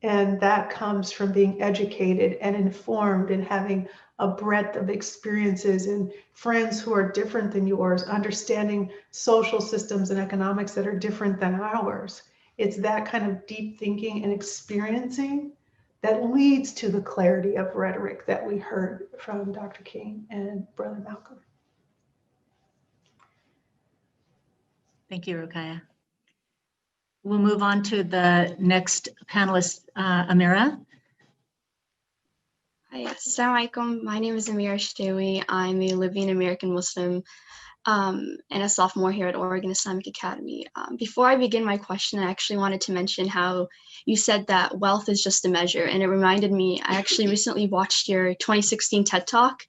And that comes from being educated and informed and having a breadth of experiences and friends who are different than yours, understanding social systems and economics that are different than ours. It's that kind of deep thinking and experiencing that leads to the clarity of rhetoric that we heard from Dr. King and Brother Malcolm. Thank you, Rukaya. We'll move on to the next panelist, Amira. Hi, Assalamu alaikum. My name is Amira Shdewi. I'm a Libyan American Muslim and a sophomore here at Oregon Islamic Academy. Before I begin my question, I actually wanted to mention how you said that wealth is just a measure, and it reminded me, I actually recently watched your 2016 TED Talk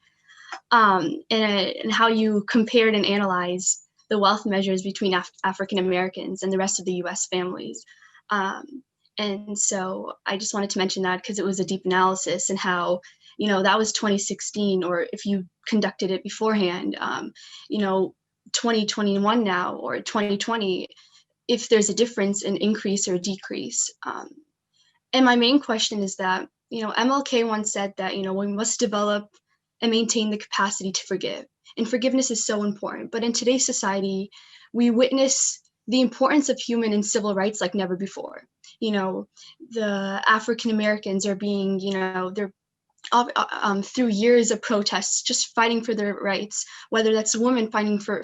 and how you compared and analyzed the wealth measures between African Americans and the rest of the US families. And so I just wanted to mention that because it was a deep analysis and how, you know, that was 2016, or if you conducted it beforehand, you know, 2021 now or 2020, if there's a difference in increase or decrease. And my main question is that, you know, MLK once said that, you know, we must develop and maintain the capacity to forgive. And forgiveness is so important. But in today's society, we witness the importance of human and civil rights like never before. You know, the African Americans are being, you know, they're through years of protests, just fighting for their rights, whether that's women fighting for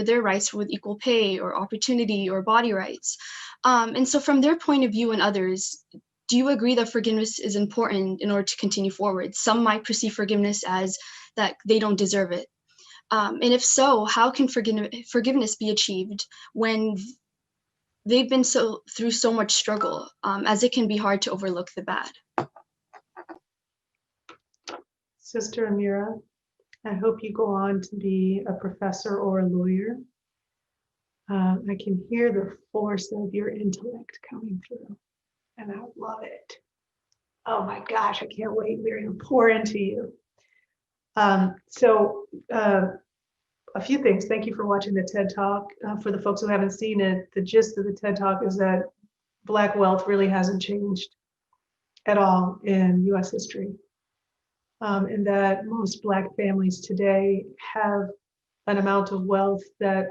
their rights with equal pay or opportunity or body rights. And so from their point of view and others, do you agree that forgiveness is important in order to continue forward? Some might perceive forgiveness as that they don't deserve it. And if so, how can forgiveness be achieved when they've been through so much struggle, as it can be hard to overlook the bad? Sister Amira, I hope you go on to be a professor or a lawyer. I can hear the force of your intellect coming through, and I love it. Oh my gosh, I can't wait. We're going to pour into you. A few things. Thank you for watching the TED Talk. For the folks who haven't seen it, the gist of the TED Talk is that Black wealth really hasn't changed at all in US history. And that most Black families today have an amount of wealth that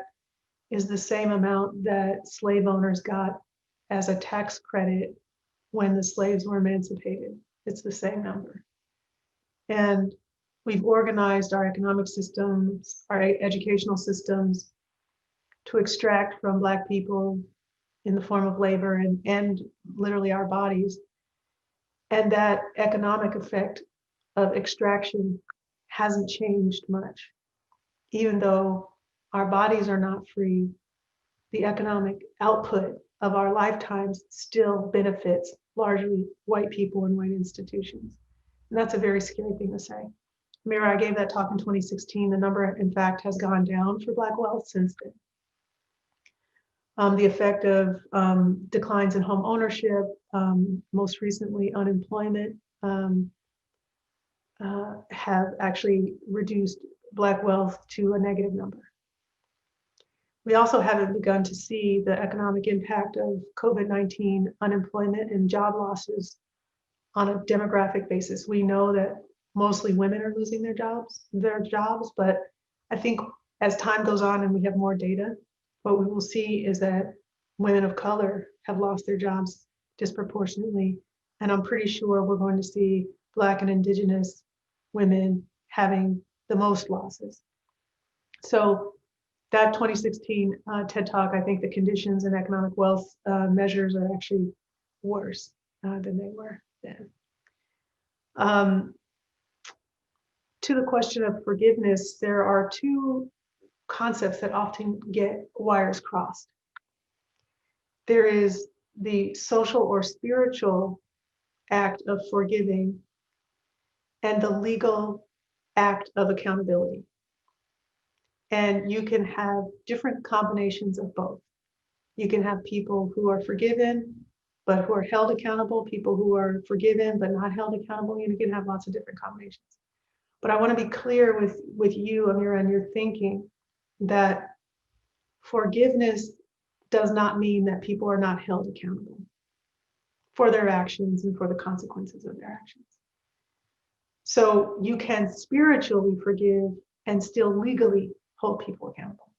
is the same amount that slave owners got as a tax credit when the slaves were emancipated. It's the same number. And we've organized our economic systems, our educational systems to extract from Black people in the form of labor and literally our bodies. And that economic effect of extraction hasn't changed much. Even though our bodies are not free, the economic output of our lifetimes still benefits largely white people and white institutions. And that's a very scary thing to say. Mira, I gave that talk in 2016. The number, in fact, has gone down for Black wealth since then. The effect of declines in home ownership, most recently unemployment, have actually reduced Black wealth to a negative number. We also haven't begun to see the economic impact of COVID-19 unemployment and job losses on a demographic basis. We know that mostly women are losing their jobs, but I think as time goes on and we have more data, what we will see is that women of color have lost their jobs disproportionately. And I'm pretty sure we're going to see Black and Indigenous women having the most losses. So that 2016 TED Talk, I think the conditions and economic wealth measures are actually worse than they were then. To the question of forgiveness, there are two concepts that often get wires crossed. There is the social or spiritual act of forgiving and the legal act of accountability. And you can have different combinations of both. You can have people who are forgiven, but who are held accountable, people who are forgiven, but not held accountable. You can have lots of different combinations. But I want to be clear with you, Amira, and your thinking that forgiveness does not mean that people are not held accountable for their actions and for the consequences of their actions. So you can spiritually forgive and still legally hold people accountable.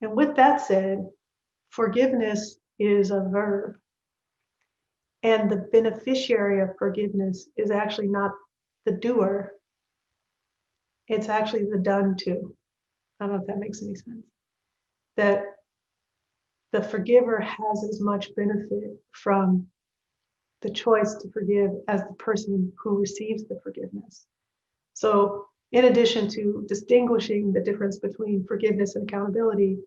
And with that said, forgiveness is a verb. And the beneficiary of forgiveness is actually not the doer, it's actually the done to. I don't know if that makes any sense. That the forgiver has as much benefit from the choice to forgive as the person who receives the forgiveness. So in addition to distinguishing the difference between forgiveness and accountability,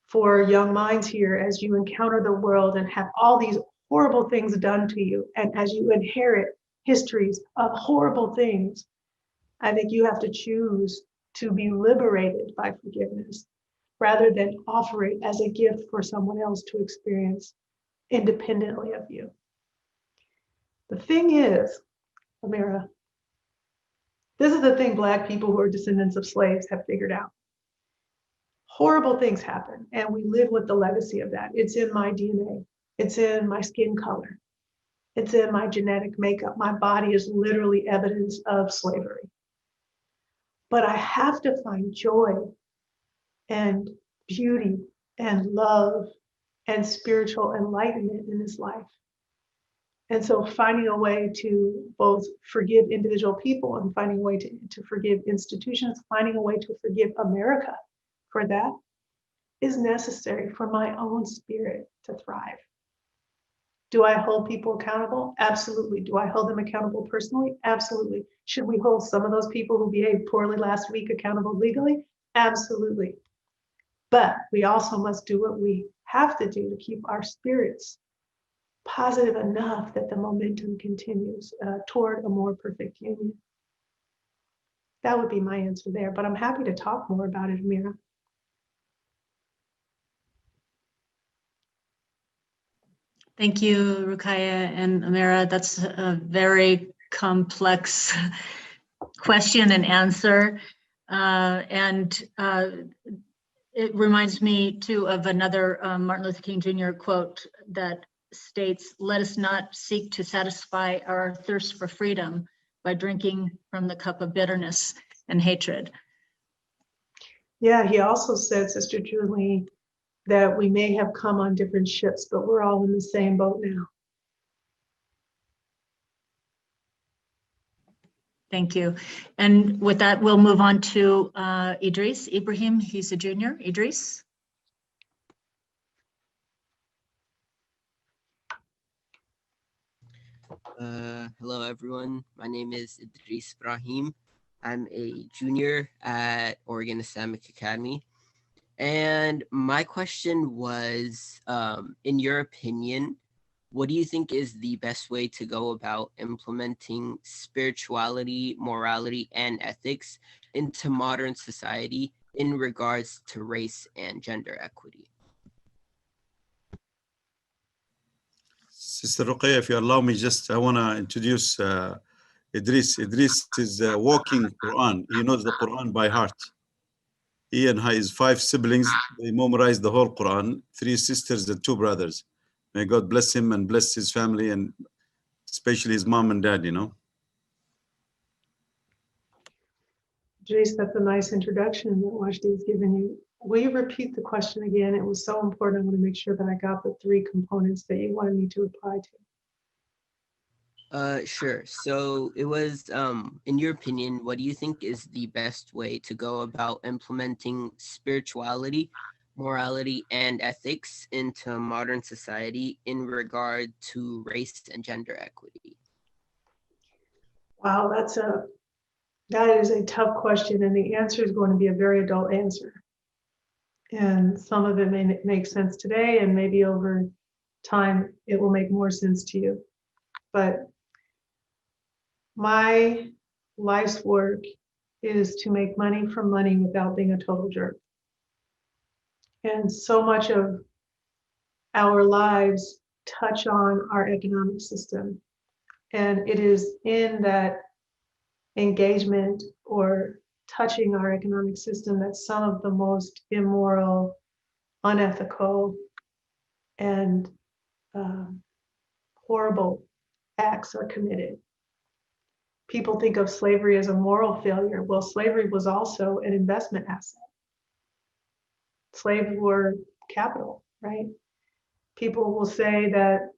for young minds here, as you encounter the world and have all these horrible things done to you, and as you inherit histories of horrible things, I think you have to choose to be liberated by forgiveness rather than offer it as a gift for someone else to experience independently of you. The thing is, Amira, this is the thing Black people who are descendants of slaves have figured out. Horrible things happen, and we live with the legacy of that. It's in my DNA. It's in my skin color. It's in my genetic makeup. My body is literally evidence of slavery. But I have to find joy and beauty and love and spiritual enlightenment in this life. And so finding a way to both forgive individual people and finding a way to forgive institutions, finding a way to forgive America for that is necessary for my own spirit to thrive. Do I hold people accountable? Absolutely. Do I hold them accountable personally? Absolutely. Should we hold some of those people who behaved poorly last week accountable legally? Absolutely. But we also must do what we have to do to keep our spirits positive enough that the momentum continues toward a more perfect union. That would be my answer there, but I'm happy to talk more about it, Amira. Thank you, Rukaya and Amira. That's a very complex question and answer. It reminds me too of another Martin Luther King Jr. quote that states, "Let us not seek to satisfy our thirst for freedom by drinking from the cup of bitterness and hatred." Yeah, he also said, Sister Julie, that we may have come on different ships, but we're all in the same boat now. Thank you. And with that, we'll move on to Ibrahim. He's a junior. Idris. Hello, everyone. My name is Idris Ibrahim. I'm a junior at Oregon Islamic Academy. And my question was, in your opinion, what do you think is the best way to go about implementing spirituality, morality, and ethics into modern society in regards to race and gender equity? Sister Rukaiyah, if you allow me, I want to introduce Idris. Idris is a walking Quran. He knows the Quran by heart. He and his 5 siblings, they memorized the whole Quran, 3 sisters and 2 brothers. May God bless him and bless his family, and especially his mom and dad, Jace, that's a nice introduction that Washti has given you. Will you repeat the question again? It was so important. I want to make sure that I got the 3 components that you wanted me to reply to. Sure. So it was, in your opinion, what do you think is the best way to go about implementing spirituality, morality, and ethics into modern society in regard to race and gender equity? Wow, that is a tough question, and the answer is going to be a very adult answer. And some of it may make sense today, and maybe over time it will make more sense to you. But my life's work is to make money from money without being a total jerk. And so much of our lives touch on our economic system. And it is in that engagement or touching our economic system that some of the most immoral, unethical, and horrible acts are committed. People think of slavery as a moral failure. Well, slavery was also an investment asset. Slaves were capital, right? People will say that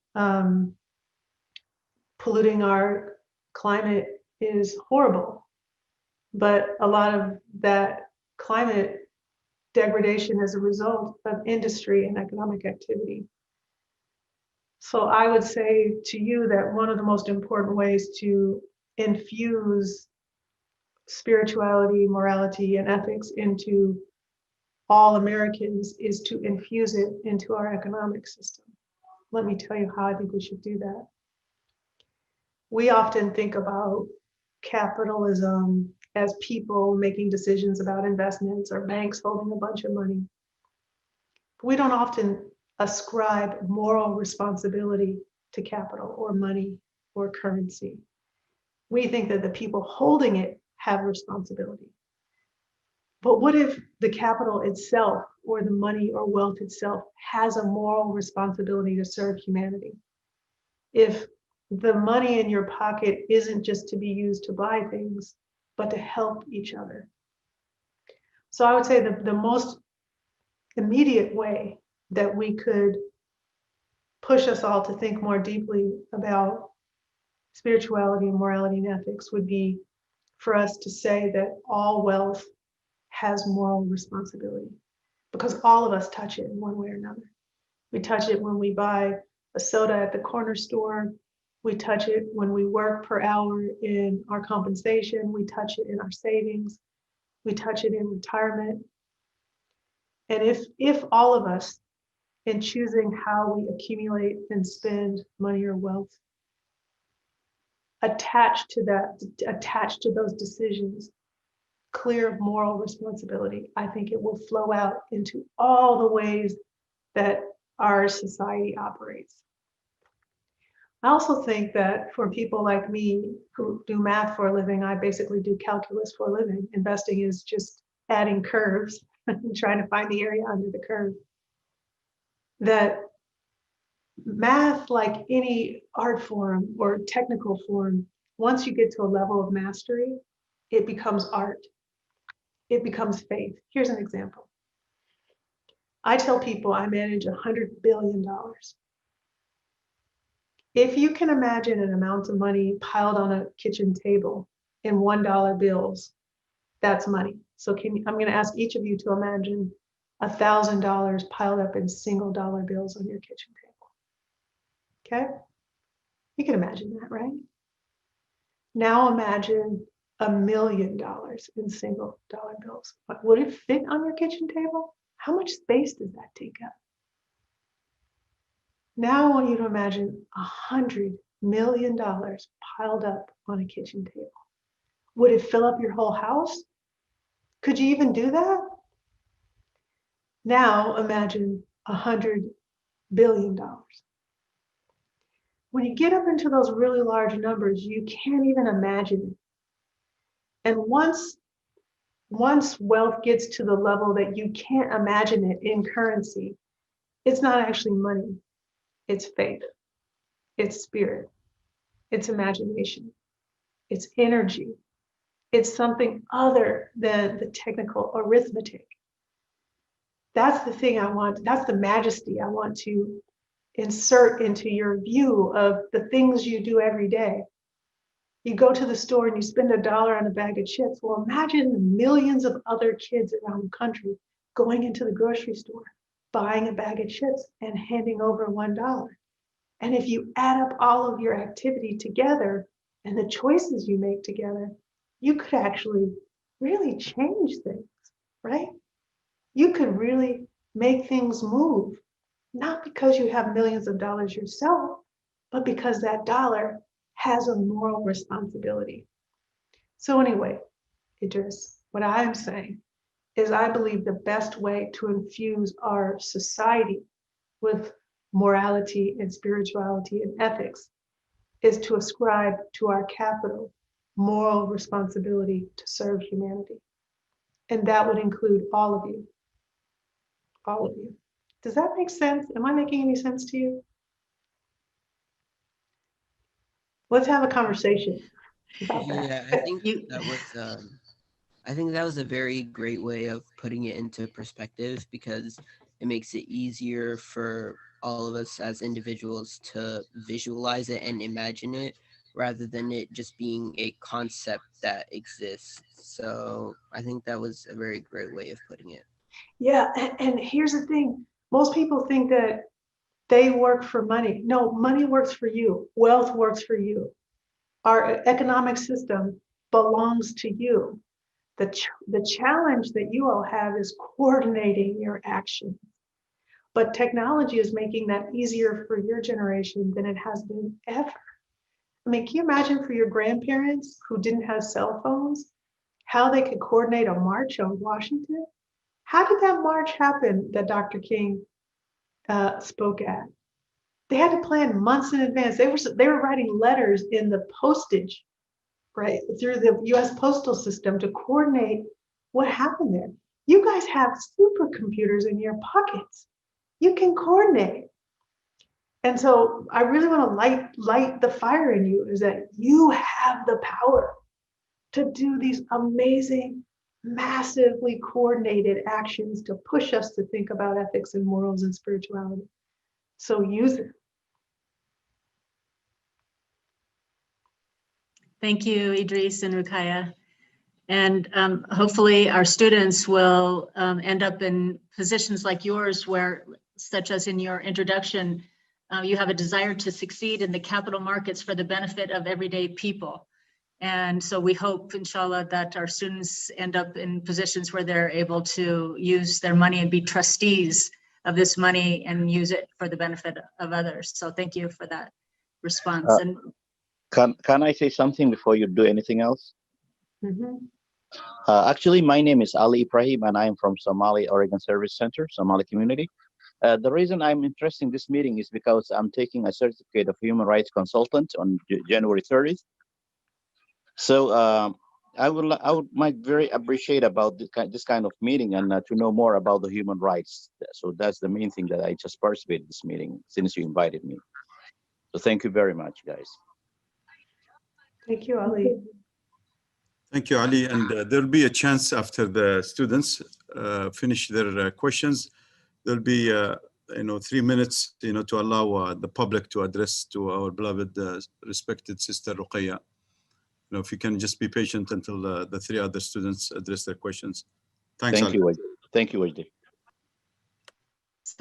polluting our climate is horrible, but a lot of that climate degradation is a result of industry and economic activity. So I would say to you that one of the most important ways to infuse spirituality, morality, and ethics into all Americans is to infuse it into our economic system. Let me tell you how I think we should do that. We often think about capitalism as people making decisions about investments or banks holding a bunch of money. We don't often ascribe moral responsibility to capital or money or currency. We think that the people holding it have responsibility. But what if the capital itself or the money or wealth itself has a moral responsibility to serve humanity? If the money in your pocket isn't just to be used to buy things, but to help each other. So I would say the most immediate way that we could push us all to think more deeply about spirituality and morality and ethics would be for us to say that all wealth has moral responsibility, because all of us touch it in one way or another. We touch it when we buy a soda at the corner store. We touch it when we work per hour in our compensation. We touch it in our savings. We touch it in retirement. And if all of us, in choosing how we accumulate and spend money or wealth, attached to those decisions, clear moral responsibility, I think it will flow out into all the ways that our society operates. I also think that for people like me who do math for a living, I basically do calculus for a living. Investing is just adding curves and trying to find the area under the curve. That math, like any art form or technical form, once you get to a level of mastery, it becomes art. It becomes faith. Here's an example. I tell people I manage $100 billion. If you can imagine an amount of money piled on a kitchen table in $1 bills, that's money. So I'm going to ask each of you to imagine $1,000 piled up in single dollar bills on your kitchen table. Okay? You can imagine that, right? Now imagine $1 million in single dollar bills. Would it fit on your kitchen table? How much space does that take up? Now I want you to imagine $100 million piled up on a kitchen table. Would it fill up your whole house? Could you even do that? Now imagine $100 billion. When you get up into those really large numbers, you can't even imagine it. And once wealth gets to the level that you can't imagine it in currency, it's not actually money. It's faith, it's spirit, it's imagination, it's energy. It's something other than the technical arithmetic. That's the thing I want, that's the majesty I want to insert into your view of the things you do every day. You go to the store and you spend $1 on a bag of chips. Well, imagine millions of other kids around the country going into the grocery store, buying a bag of chips and handing over $1. And if you add up all of your activity together and the choices you make together, you could actually really change things, right? You could really make things move, not because you have millions of dollars yourself, but because that dollar has a moral responsibility. So anyway, Idris. What I'm saying is I believe the best way to infuse our society with morality and spirituality and ethics is to ascribe to our capital moral responsibility to serve humanity. And that would include all of you. All of you. Does that make sense? Am I making any sense to you? Let's have a conversation about that. Yeah, I think that was a very great way of putting it into perspective, because it makes it easier for all of us as individuals to visualize it and imagine it, rather than it just being a concept that exists. So I think that was a very great way of putting it. Yeah, and here's the thing. Most people think that they work for money. No, money works for you. Wealth works for you. Our economic system belongs to you. The challenge that you all have is coordinating your actions. But technology is making that easier for your generation than it has been ever. I mean, can you imagine for your grandparents who didn't have cell phones, how they could coordinate a march on Washington? How did that march happen that Dr. King spoke at? They had to plan months in advance. They were writing letters in the postage, right, through the U.S. postal system to coordinate what happened there. You guys have supercomputers in your pockets. You can coordinate. And so I really want to light the fire in you, is that you have the power to do these amazing, massively coordinated actions to push us to think about ethics and morals and spirituality. So use it. Thank you, Idris and Rukaya. And hopefully our students will end up in positions like yours, where, such as in your introduction, you have a desire to succeed in the capital markets for the benefit of everyday people. And so we hope, inshallah, that our students end up in positions where they're able to use their money and be trustees of this money and use it for the benefit of others. So thank you for that response. And can I say something before you do anything else? Mm-hmm. Actually, my name is Ali Ibrahim, and I'm from Somali Oregon Service Center, Somali community. The reason I'm interested in this meeting is because I'm taking a certificate of human rights consultant on January 30th. So I might very appreciate about this kind of meeting, and to know more about the human rights. So that's the main thing that I just participated in this meeting since you invited me. So thank you very much, guys. Thank you, Ali. Thank you, Ali. And there'll be a chance after the students finish their questions. There'll be 3 minutes to allow the public to address to our beloved respected sister Rukaiyah. If you can just be patient until the 3 other students address their questions. Thanks, Thank Ali. you, thank you, Wajdi.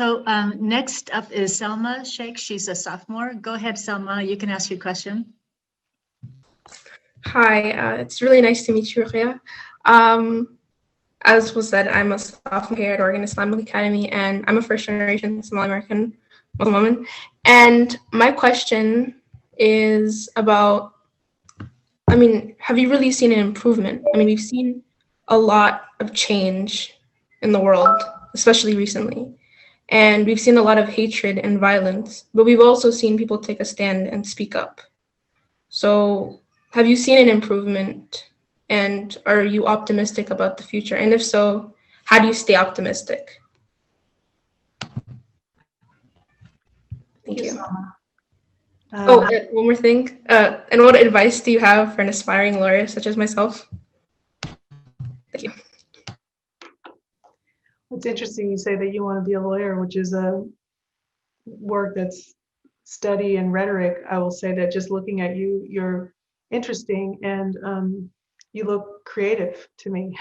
so next up is Selma Sheikh. She's a sophomore. Go ahead, Selma. You can ask your question. Hi, it's really nice to meet you, Rukaiyah. As was said, I'm a sophomore here at Oregon Islamic Academy, and I'm a first-generation Somali American Muslim woman. And my question is about, have you really seen an improvement? We've seen a lot of change in the world, especially recently. And we've seen a lot of hatred and violence, but we've also seen people take a stand and speak up. So have you seen an improvement, and are you optimistic about the future? And if so, how do you stay optimistic? Thank you. One more thing. And what advice do you have for an aspiring lawyer such as myself? Thank you. It's interesting you say that you want to be a lawyer, which is a work that's study and rhetoric. I will say that just looking at you, you're interesting, and you look creative to me.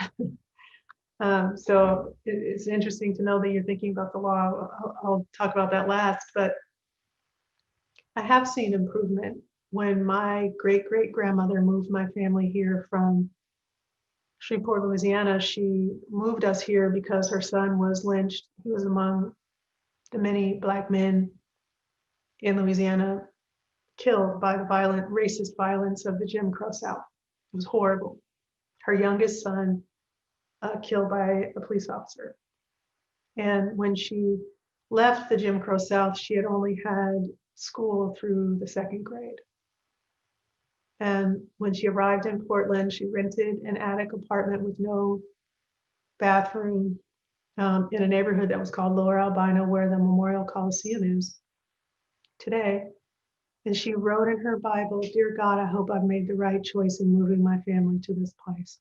So it's interesting to know that you're thinking about the law. I'll talk about that last, but I have seen improvement. When my great-great-grandmother moved my family here from Shreveport, Louisiana, she moved us here because her son was lynched. He was among the many Black men in Louisiana killed by the violent, racist violence of the Jim Crow South. It was horrible. her youngest son killed by a police officer. And when she left the Jim Crow South, she had only had school through the 2nd grade. And when she arrived in Portland, she rented an attic apartment with no bathroom in a neighborhood that was called Lower Albino, where the Memorial Coliseum is today. And she wrote in her Bible, "Dear God, I hope I've made the right choice in moving my family to this place."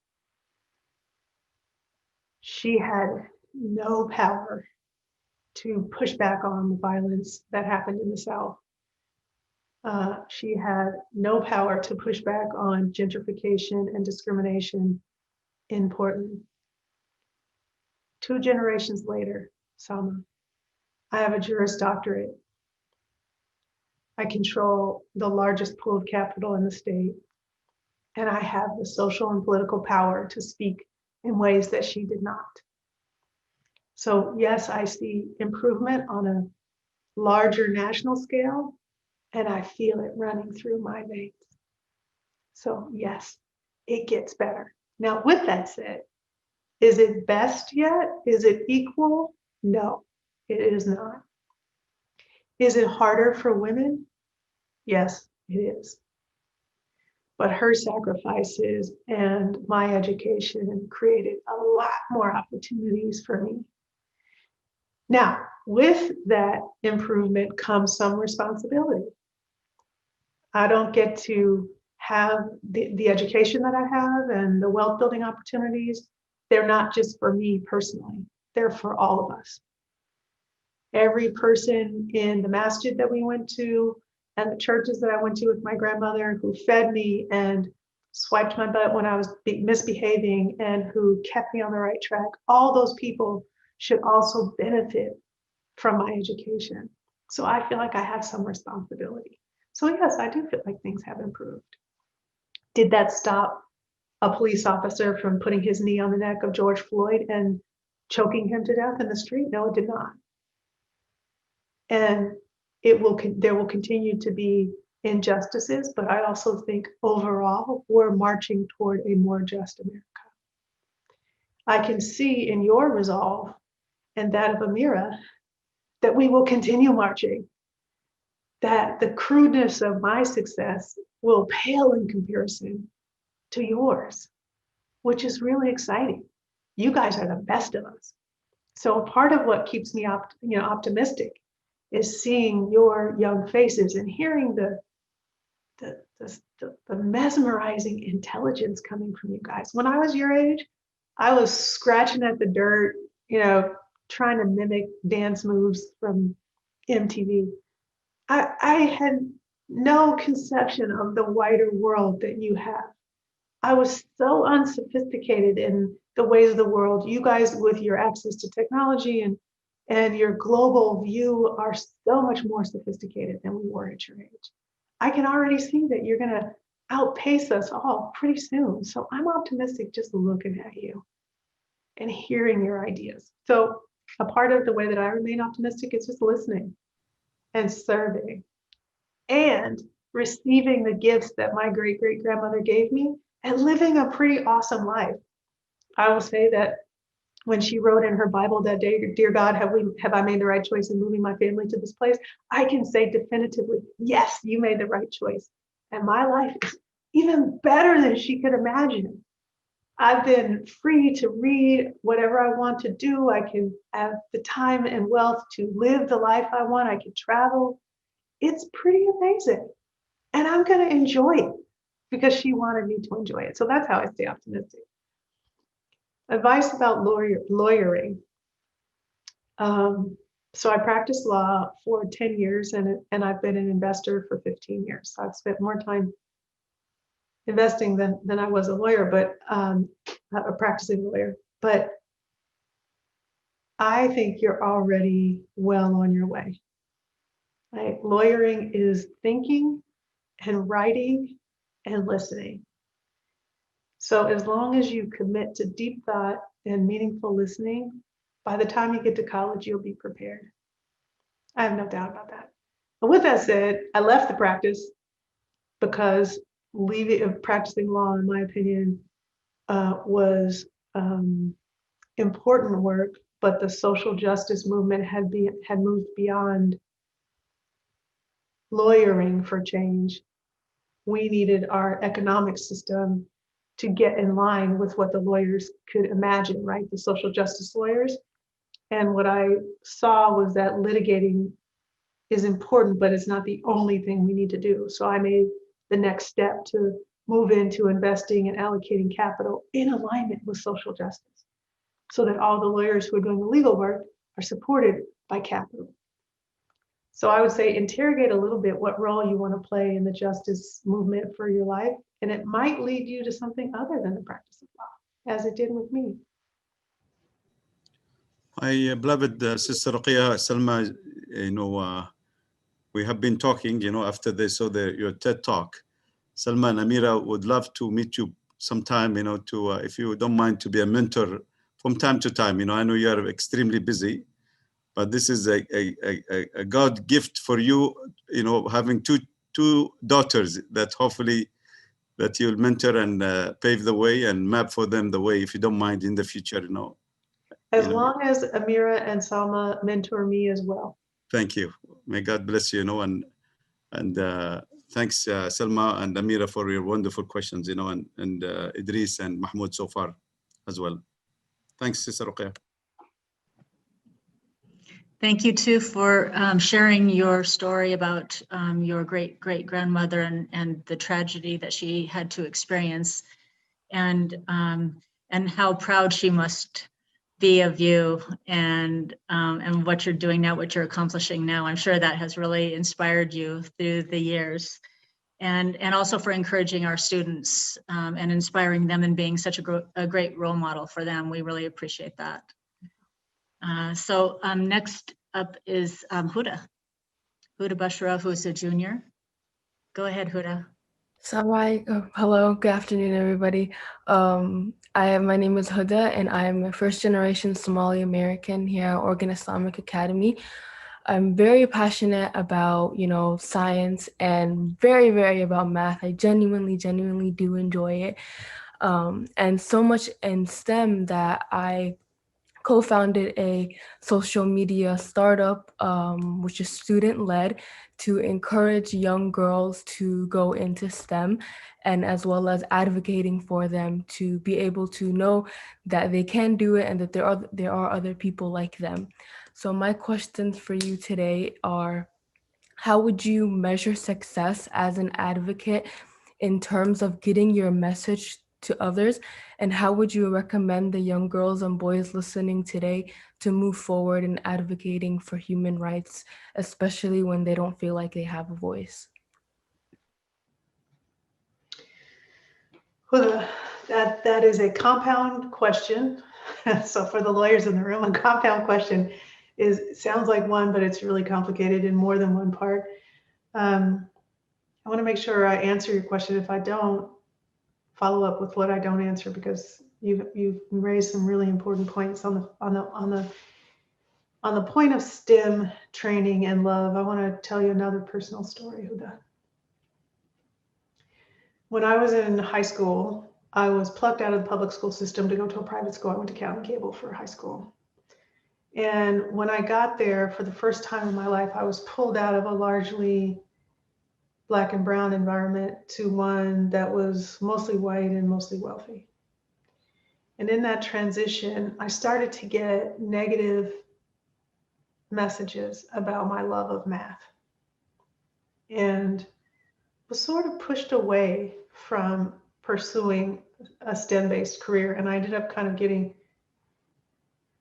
She had no power to push back on the violence that happened in the South. She had no power to push back on gentrification and discrimination in Portland. 2 generations later, Salma, I have a Juris Doctorate. I control the largest pool of capital in the state, and I have the social and political power to speak in ways that she did not. So yes, I see improvement on a larger national scale, and I feel it running through my veins. So yes, it gets better. Now, with that said, is it best yet? Is it equal? No, it is not. Is it harder for women? Yes, it is. But her sacrifices and my education created a lot more opportunities for me. Now, with that improvement comes some responsibility. I don't get to have the education that I have and the wealth building opportunities. They're not just for me personally, they're for all of us. Every person in the masjid that we went to and the churches that I went to with my grandmother, who fed me and swiped my butt when I was misbehaving and who kept me on the right track, all those people should also benefit from my education. So I feel like I have some responsibility. So yes, I do feel like things have improved. Did that stop a police officer from putting his knee on the neck of George Floyd and choking him to death in the street? No, it did not. And there will continue to be injustices, but I also think overall we're marching toward a more just America. I can see in your resolve and that of Amira that we will continue marching, that the crudeness of my success will pale in comparison to yours, which is really exciting. You guys are the best of us. So part of what keeps me optimistic is seeing your young faces and hearing the mesmerizing intelligence coming from you guys. When I was your age, I was scratching at the dirt, trying to mimic dance moves from MTV. I had no conception of the wider world that you have. I was so unsophisticated in the ways of the world. You guys, with your access to technology and your global view, are so much more sophisticated than we were at your age. I can already see that you're going to outpace us all pretty soon. So I'm optimistic just looking at you and hearing your ideas. So a part of the way that I remain optimistic is just listening and serving and receiving the gifts that my great-great-grandmother gave me and living a pretty awesome life. I will say that when she wrote in her Bible that day, "Dear God, have I made the right choice in moving my family to this place?" I can say definitively, yes, you made the right choice. And my life is even better than she could imagine. I've been free to read whatever I want to do. I can have the time and wealth to live the life I want. I can travel. It's pretty amazing. And I'm going to enjoy it because she wanted me to enjoy it. So that's how I stay optimistic. Advice about lawyering. So I practiced law for 10 years and I've been an investor for 15 years. So I've spent more time investing than I was a lawyer, but a practicing lawyer. But I think you're already well on your way. Right? Lawyering is thinking and writing and listening. So as long as you commit to deep thought and meaningful listening, by the time you get to college, you'll be prepared. I have no doubt about that. But with that said, I left the practice because practicing law, in my opinion, was important work, but the social justice movement had moved beyond lawyering for change. We needed our economic system to get in line with what the lawyers could imagine, right? The social justice lawyers. And what I saw was that litigating is important, but it's not the only thing we need to do. So I made the next step to move into investing and allocating capital in alignment with social justice, so that all the lawyers who are doing the legal work are supported by capital. So I would say interrogate a little bit what role you want to play in the justice movement for your life, and it might lead you to something other than the practice of law, as it did with me. My beloved Sister Rukaiyah, Salma, we have been talking, after they saw your TED Talk. Salma and Amira would love to meet you sometime, to, if you don't mind, to be a mentor from time to time. I know you are extremely busy, but this is a God gift for you, having two daughters that hopefully that you'll mentor and pave the way and map for them the way, if you don't mind, in the future, As long as Amira and Salma mentor me as well. Thank you. May God bless you, and thanks, Salma and Amira, for your wonderful questions, and Idris and Mahmoud so far as well. Thanks, Sister Rukaiyah. Thank you too for sharing your story about your great-great-grandmother and the tragedy that she had to experience, and how proud she must be of you and what you're doing now, what you're accomplishing now. I'm sure that has really inspired you through the years, and also for encouraging our students and inspiring them and being such a great role model for them. We really appreciate that. So next up is Huda Basharov, who's a junior. Go ahead, Huda. Hello, good afternoon, everybody. My name is Huda, and I'm a first-generation Somali American here at Oregon Islamic Academy. I'm very passionate about, science and very, very about math. I genuinely do enjoy it. And so much in STEM that I co-founded a social media startup, which is student-led, to encourage young girls to go into STEM, and as well as advocating for them to be able to know that they can do it and that there are other people like them. So my questions for you today are, how would you measure success as an advocate in terms of getting your message to others? And how would you recommend the young girls and boys listening today to move forward in advocating for human rights, especially when they don't feel like they have a voice? Well, that is a compound question. So for the lawyers in the room, a compound question sounds like one, but it's really complicated in more than one part. I want to make sure I answer your question. If I don't, follow up with what I don't answer, because you've raised some really important points on the point of STEM training and love. I want to tell you another personal story, Huda. When I was in high school, I was plucked out of the public school system to go to a private school. I went to Cal and Cable for high school. And when I got there, for the first time in my life, I was pulled out of a largely Black and brown environment to one that was mostly white and mostly wealthy. And in that transition, I started to get negative messages about my love of math, and was sort of pushed away from pursuing a STEM-based career. And I ended up kind of getting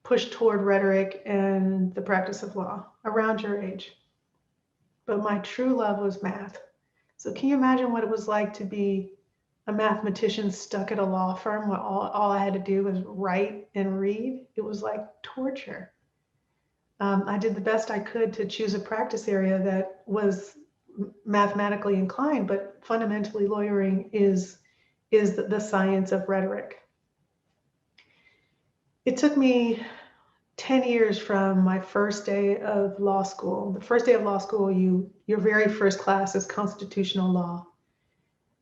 pushed toward rhetoric and the practice of law around your age. But my true love was math. So can you imagine what it was like to be a mathematician stuck at a law firm where all I had to do was write and read? It was like torture. I did the best I could to choose a practice area that was mathematically inclined, but fundamentally lawyering is the science of rhetoric. It took me 10 years from my first day of law school. The first day of law school, your very first class is constitutional law.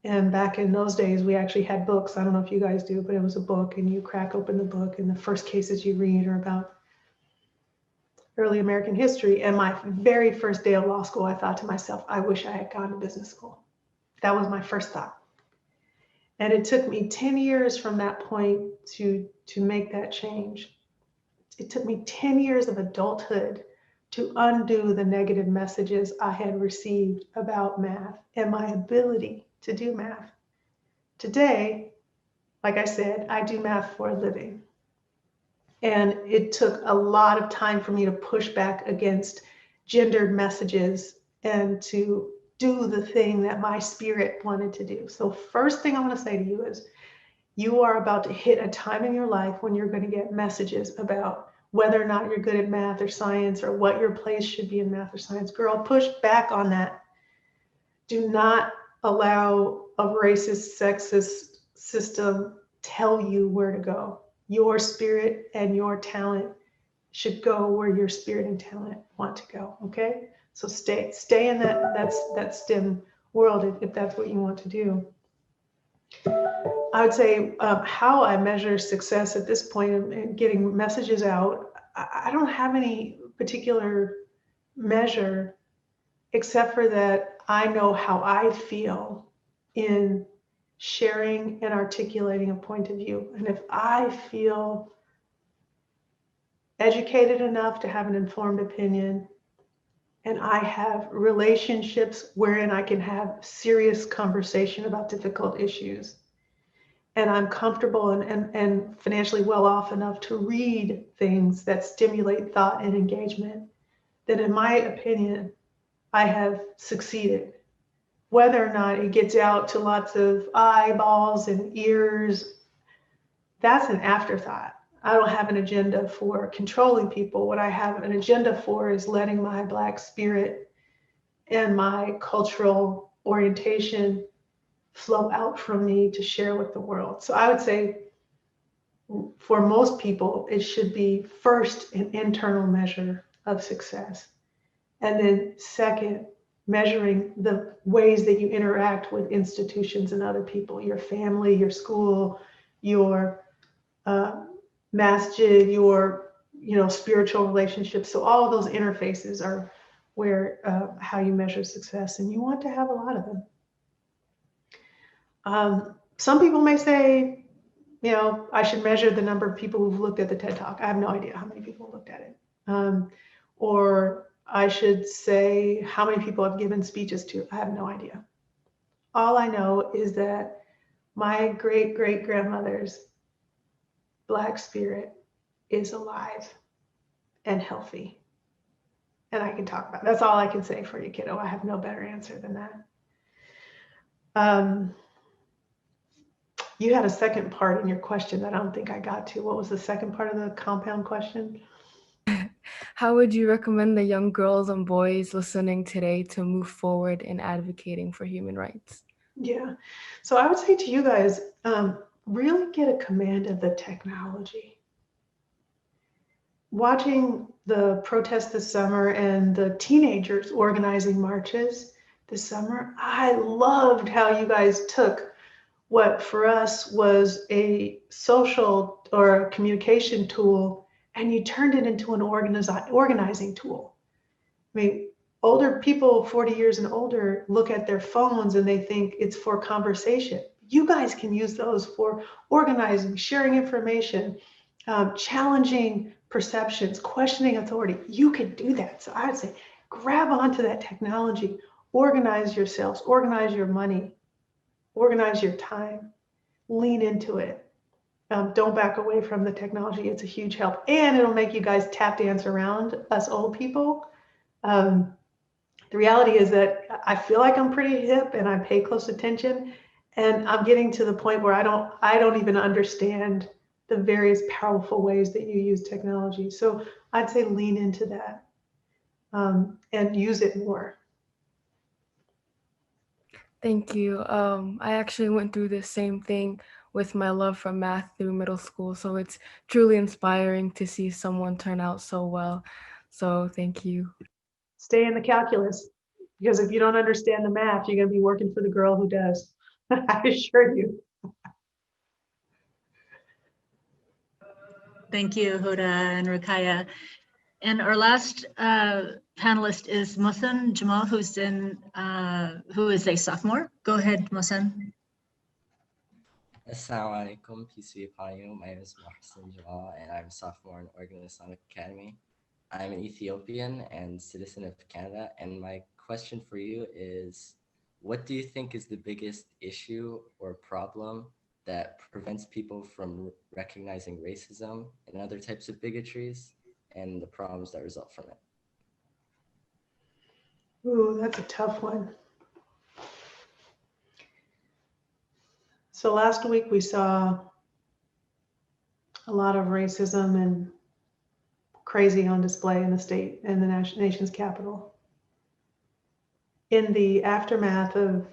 And back in those days, we actually had books. I don't know if you guys do, but it was a book, and you crack open the book, and the first cases you read are about early American history. And my very first day of law school, I thought to myself, I wish I had gone to business school. That was my first thought. And it took me 10 years from that point to make that change. It took me 10 years of adulthood to undo the negative messages I had received about math and my ability to do math. Today, like I said, I do math for a living. And it took a lot of time for me to push back against gendered messages and to do the thing that my spirit wanted to do. So first thing I want to say to you is, you are about to hit a time in your life when you're going to get messages about whether or not you're good at math or science, or what your place should be in math or science. Girl, push back on that. Do not allow a racist, sexist system tell you where to go. Your spirit and your talent should go where your spirit and talent want to go. Okay, so stay in that STEM world if that's what you want to do. I would say how I measure success at this point in getting messages out, I don't have any particular measure, except for that I know how I feel in sharing and articulating a point of view. And if I feel educated enough to have an informed opinion, and I have relationships wherein I can have serious conversation about difficult issues, and I'm comfortable and financially well off enough to read things that stimulate thought and engagement, then in my opinion, I have succeeded. Whether or not it gets out to lots of eyeballs and ears, that's an afterthought. I don't have an agenda for controlling people. What I have an agenda for is letting my Black spirit and my cultural orientation flow out from me to share with the world. So I would say for most people, it should be first an internal measure of success. And then second, measuring the ways that you interact with institutions and other people, your family, your school, your masjid, your spiritual relationships. So all of those interfaces are where how you measure success, and you want to have a lot of them. Some people may say, I should measure the number of people who've looked at the TED Talk. I have no idea how many people looked at it. Or I should say how many people I've given speeches to. I have no idea. All I know is that my great-great-grandmother's Black spirit is alive and healthy. And I can talk about it. That's all I can say for you, kiddo. I have no better answer than that. You had a second part in your question that I don't think I got to. What was the second part of the compound question? How would you recommend the young girls and boys listening today to move forward in advocating for human rights? Yeah, so I would say to you guys, really get a command of the technology. Watching the protests this summer and the teenagers organizing marches this summer, I loved how you guys took what for us was a social or a communication tool, and you turned it into an organizing tool. I mean, older people, 40 years and older, look at their phones and they think it's for conversation. You guys can use those for organizing, sharing information, challenging perceptions, questioning authority. You could do that. So I would say, grab onto that technology, organize yourselves, organize your money, organize your time, lean into it. Don't back away from the technology. It's a huge help. And it'll make you guys tap dance around us old people. The reality is that I feel like I'm pretty hip and I pay close attention. And I'm getting to the point where I don't even understand the various powerful ways that you use technology. So I'd say lean into that and use it more. Thank you. I actually went through the same thing with my love for math through middle school. So it's truly inspiring to see someone turn out so well. So thank you. Stay in the calculus, because if you don't understand the math, you're going to be working for the girl who does. I assure you. Thank you, Huda and Rukaya. And our last panelist is Mohsen Jamal, who is a sophomore. Go ahead, Mohsen. Assalamu alaikum, peace be upon you. My name is Mohsen Jamal, and I'm a sophomore in Oregon Islamic Academy. I'm an Ethiopian and citizen of Canada, and my question for you is, what do you think is the biggest issue or problem that prevents people from recognizing racism and other types of bigotries and the problems that result from it? Ooh, that's a tough one. So last week we saw a lot of racism and crazy on display in the state and the nation's capital. In the aftermath of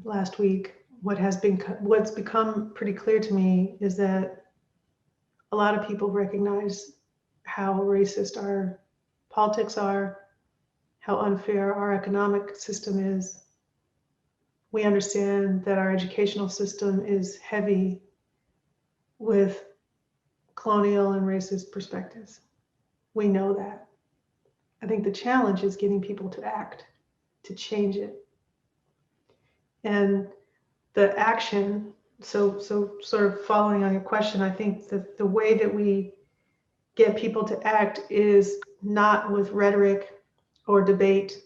last week, what's become pretty clear to me is that a lot of people recognize how racist our politics are, how unfair our economic system is. We understand that our educational system is heavy with colonial and racist perspectives. We know that. I think the challenge is getting people to act, to change it. And the action, so sort of following on your question, I think that the way that we get people to act is not with rhetoric or debate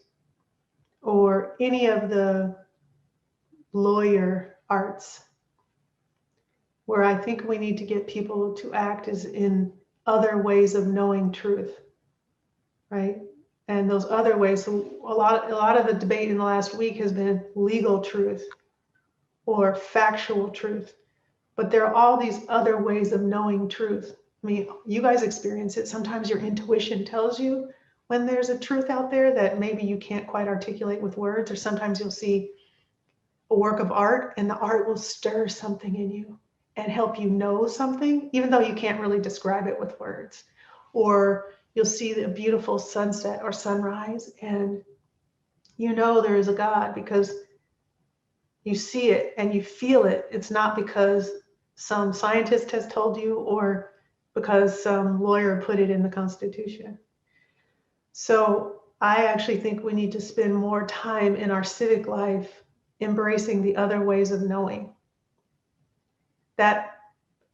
or any of the lawyer arts. Where I think we need to get people to act is in other ways of knowing truth, right? And those other ways, so a lot of the debate in the last week has been legal truth or factual truth, but there are all these other ways of knowing truth. I mean, you guys experience it. Sometimes your intuition tells you when there's a truth out there that maybe you can't quite articulate with words, or sometimes you'll see a work of art and the art will stir something in you and help you know something, even though you can't really describe it with words. Or you'll see a beautiful sunset or sunrise and you know there is a God because you see it and you feel it. It's not because some scientist has told you or because some lawyer put it in the Constitution. So I actually think we need to spend more time in our civic life embracing the other ways of knowing. That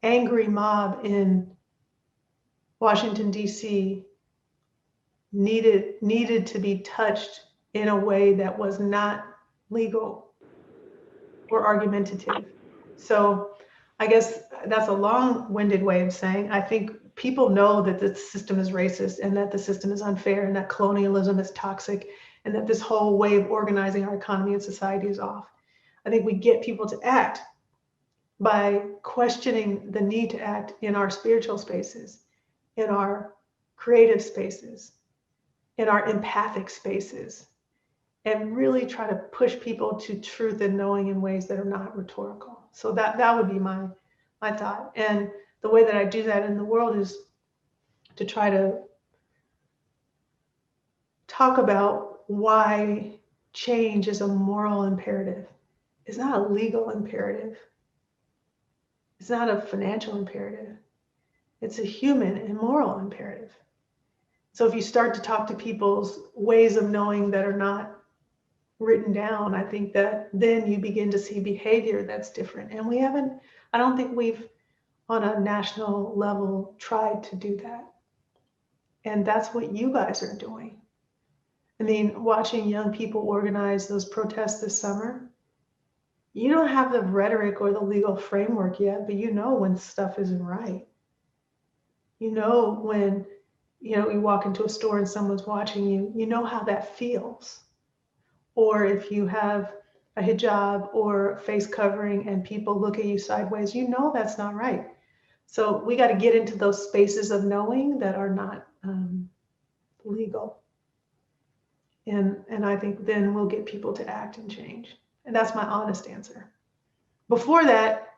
angry mob in Washington, D.C. needed to be touched in a way that was not legal or argumentative. So I guess that's a long-winded way of saying, I think people know that the system is racist and that the system is unfair and that colonialism is toxic and that this whole way of organizing our economy and society is off. I think we get people to act by questioning the need to act in our spiritual spaces, in our creative spaces, in our empathic spaces, and really try to push people to truth and knowing in ways that are not rhetorical. So that would be my thought. And the way that I do that in the world is to try to talk about why change is a moral imperative. It's not a legal imperative. It's not a financial imperative. It's a human and moral imperative. So if you start to talk to people's ways of knowing that are not written down, I think that then you begin to see behavior that's different. And I don't think we've on a national level tried to do that. And that's what you guys are doing. I mean, watching young people organize those protests this summer, you don't have the rhetoric or the legal framework yet, but you know when stuff isn't right. You know when, you walk into a store and someone's watching you, you know how that feels. Or if you have a hijab or face covering and people look at you sideways, you know that's not right. So we got to get into those spaces of knowing that are not legal. And I think then we'll get people to act and change. And that's my honest answer. Before that,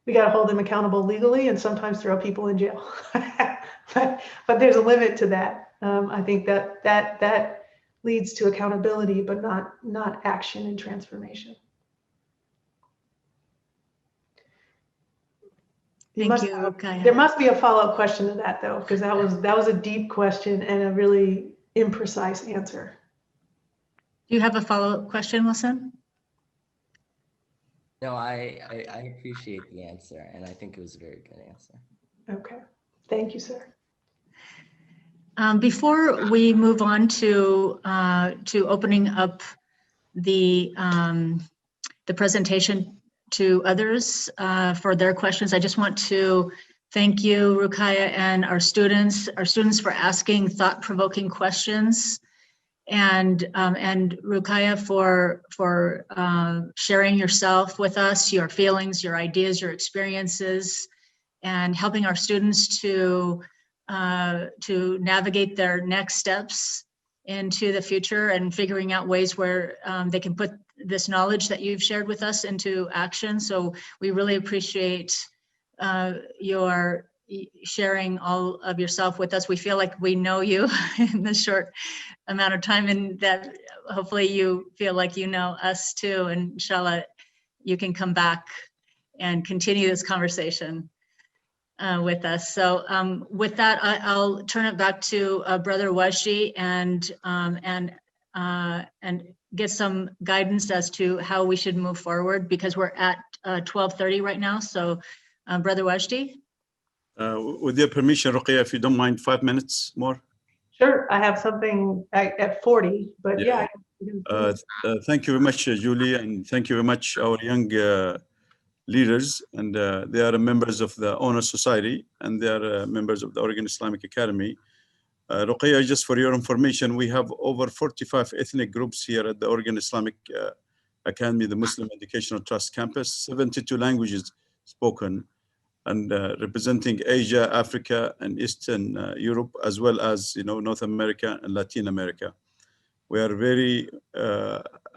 we got to hold them accountable legally and sometimes throw people in jail. but there's a limit to that. I think that leads to accountability, but not action and transformation. Thank you, Rukaya. There must be a follow-up question to that though, because that was a deep question and a really imprecise answer. Do you have a follow-up question, Wilson? No, I appreciate the answer, and I think it was a very good answer. Okay, thank you, sir. Before we move on to opening up the presentation to others for their questions, I just want to thank you, Rukaya, and our students for asking thought-provoking questions, and Rukaya for sharing yourself with us, your feelings, your ideas, your experiences, and helping our students to navigate their next steps into the future and figuring out ways where they can put this knowledge that you've shared with us into action. So we really appreciate your sharing all of yourself with us. We feel like we know you in this short amount of time, and that hopefully you feel like you know us too. And inshallah, you can come back and continue this conversation with us. So with that, I'll turn it back to Brother Wajdi and get some guidance as to how we should move forward, because we're at 12:30 right now. So Brother Wajdi? With your permission, Ruqayya, if you don't mind, 5 minutes more. Sure, I have something at 40, but yeah. Thank you very much, Julie, and thank you very much, our young leaders, and they are members of the Honor Society, and they are members of the Oregon Islamic Academy. Ruqayya, just for your information, we have over 45 ethnic groups here at the Oregon Islamic Academy, the Muslim Educational Trust campus, 72 languages spoken, and representing Asia, Africa, and Eastern Europe, as well as North America and Latin America. We are very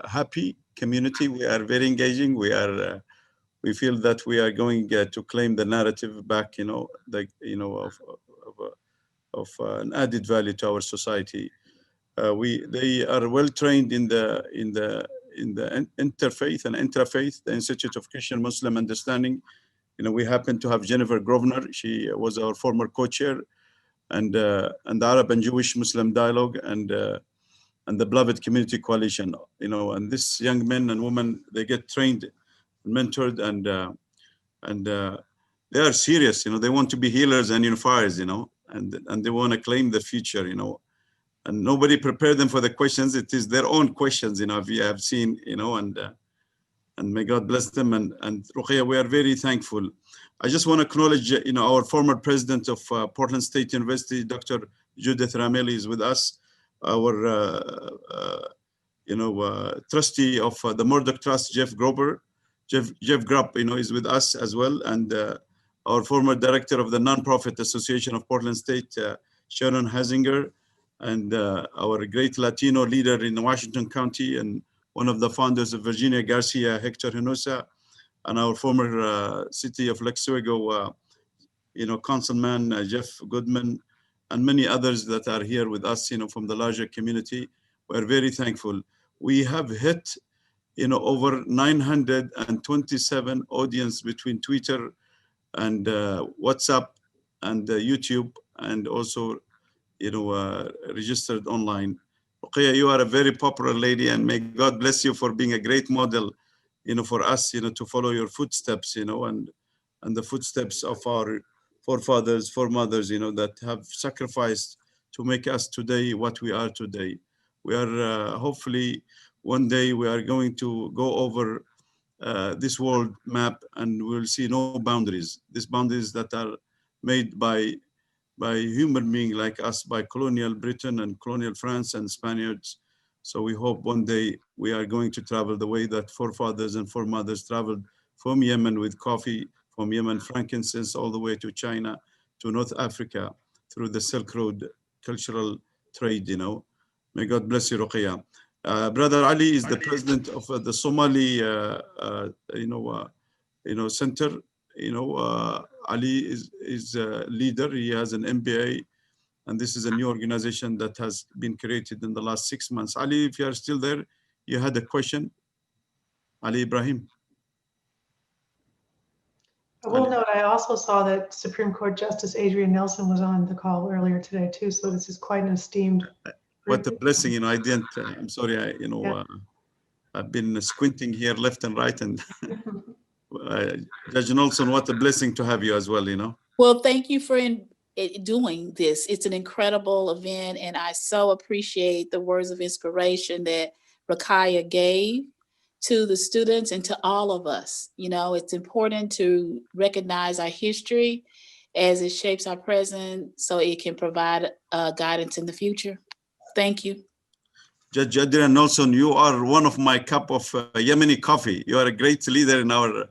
happy community. We are very engaging. We feel that we are going to claim the narrative back, of an added value to our society. They are well trained in the interfaith and intrafaith, the Institute of Christian Muslim Understanding. We happen to have Jennifer Grosvenor. She was our former co-chair, and the Arab and Jewish Muslim Dialogue, and the Beloved Community Coalition. And these young men and women, they get trained, mentored, and they are serious. They want to be healers and unifiers. And they want to claim the future. And nobody prepared them for the questions. It is their own questions. If you have seen, and may God bless them. And Ruqayya, we are very thankful. I just want to acknowledge, our former president of Portland State University, Dr. Judith Rameli, is with us. Our, trustee of the Murdoch Trust, Jeff Grubb, is with us as well. And our former director of the Nonprofit Association of Portland State, Sharon Hasinger, and our great Latino leader in Washington County, and one of the founders of Virginia Garcia, Hector Hinosa, and our former city of Lake Oswego, councilman Jeff Goodman, and many others that are here with us, from the larger community. We're very thankful. We have hit, over 927 audience between Twitter and WhatsApp and YouTube, and also, registered online. Ruqayya, you are a very popular lady, and may God bless you for being a great model, for us, to follow your footsteps, and the footsteps of our forefathers, foremothers, that have sacrificed to make us today what we are today. We are hopefully one day we are going to go over this world map, and we'll see no boundaries. These boundaries that are made by human beings like us, by colonial Britain and colonial France and Spaniards. So we hope one day we are going to travel the way that forefathers and foremothers traveled from Yemen with coffee, from Yemen frankincense, all the way to China, to North Africa, through the Silk Road cultural trade. May God bless you, Ruqayya. Brother Ali is the president of the Somali, center. Ali is a leader. He has an MBA, and this is a new organization that has been created in the last 6 months. Ali, if you are still there, you had a question. Ali Ibrahim. I will note, I also saw that Supreme Court Justice Adrian Nelson was on the call earlier today too. So this is quite an esteemed What a blessing, you know, I didn't, I'm sorry, I've been squinting here left and right, and Judge Nelson, what a blessing to have you as well, you know. Well, thank you for doing this. It's an incredible event, and I so appreciate the words of inspiration that Rukaiyah gave to the students and to all of us. You know, it's important to recognize our history as it shapes our present so it can provide guidance in the future. Thank you. Judge Adrian Nelson, you are one of my cup of Yemeni coffee. You are a great leader in our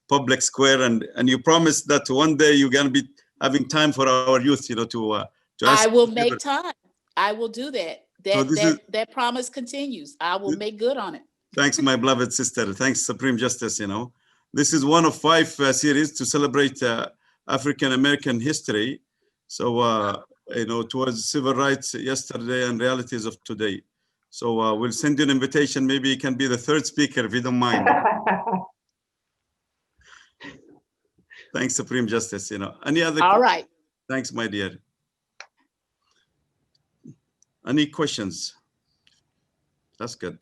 public square, and you promised that one day you're going to be having time for our youth, you know, to ask. I will make time. I will do that. That promise continues. I will make good on it. Thanks, my beloved sister. Thanks, Supreme Justice. You know, this is one of 5 series to celebrate African American history. So, you know, towards civil rights yesterday and realities of today. So we'll send you an invitation. Maybe you can be the 3rd speaker if you don't mind. Thanks, Supreme Justice. You know, any other? All right. Thanks, my dear. Any questions? That's good.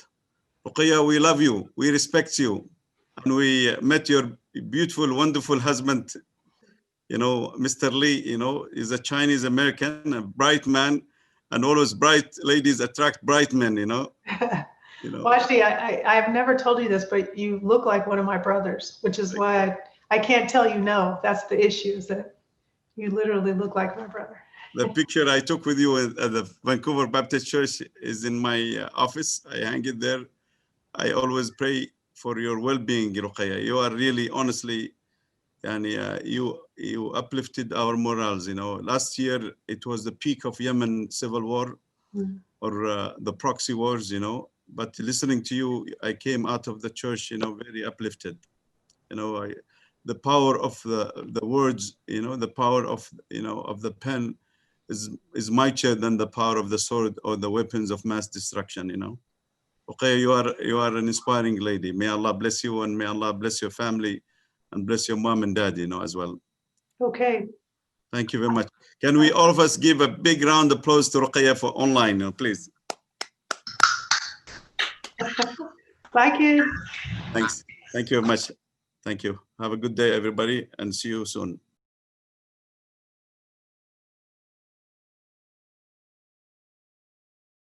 Rukaiyah, we love you. We respect you. And we met your beautiful, wonderful husband, you know, Mr. Lee, you know, is a Chinese American, a bright man, and always bright ladies attract bright men, you know. You know. Well, actually, I've never told you this, but you look like one of my brothers, which is why I can't tell you no. That's the issue, is that you literally look like my brother. The picture I took with you at the Vancouver Baptist Church is in my office. I hang it there. I always pray for your well-being, Rukaiyah. You are really, honestly, and you uplifted our morals. You know, last year it was the peak of Yemen civil war, or the proxy wars. You know, but listening to you, I came out of the church, you know, very uplifted. You know, the power of the words. You know, the power of of the pen is mightier than the power of the sword or the weapons of mass destruction. You know. Okay, you are an inspiring lady. May Allah bless you, and may Allah bless your family and bless your mom and dad, you know, as well. Okay. Thank you very much. Can we all of us give a big round of applause to Rukaiyah for online, please? Bye, kids. Thanks. Thank you very much. Thank you. Have a good day, everybody, and see you soon.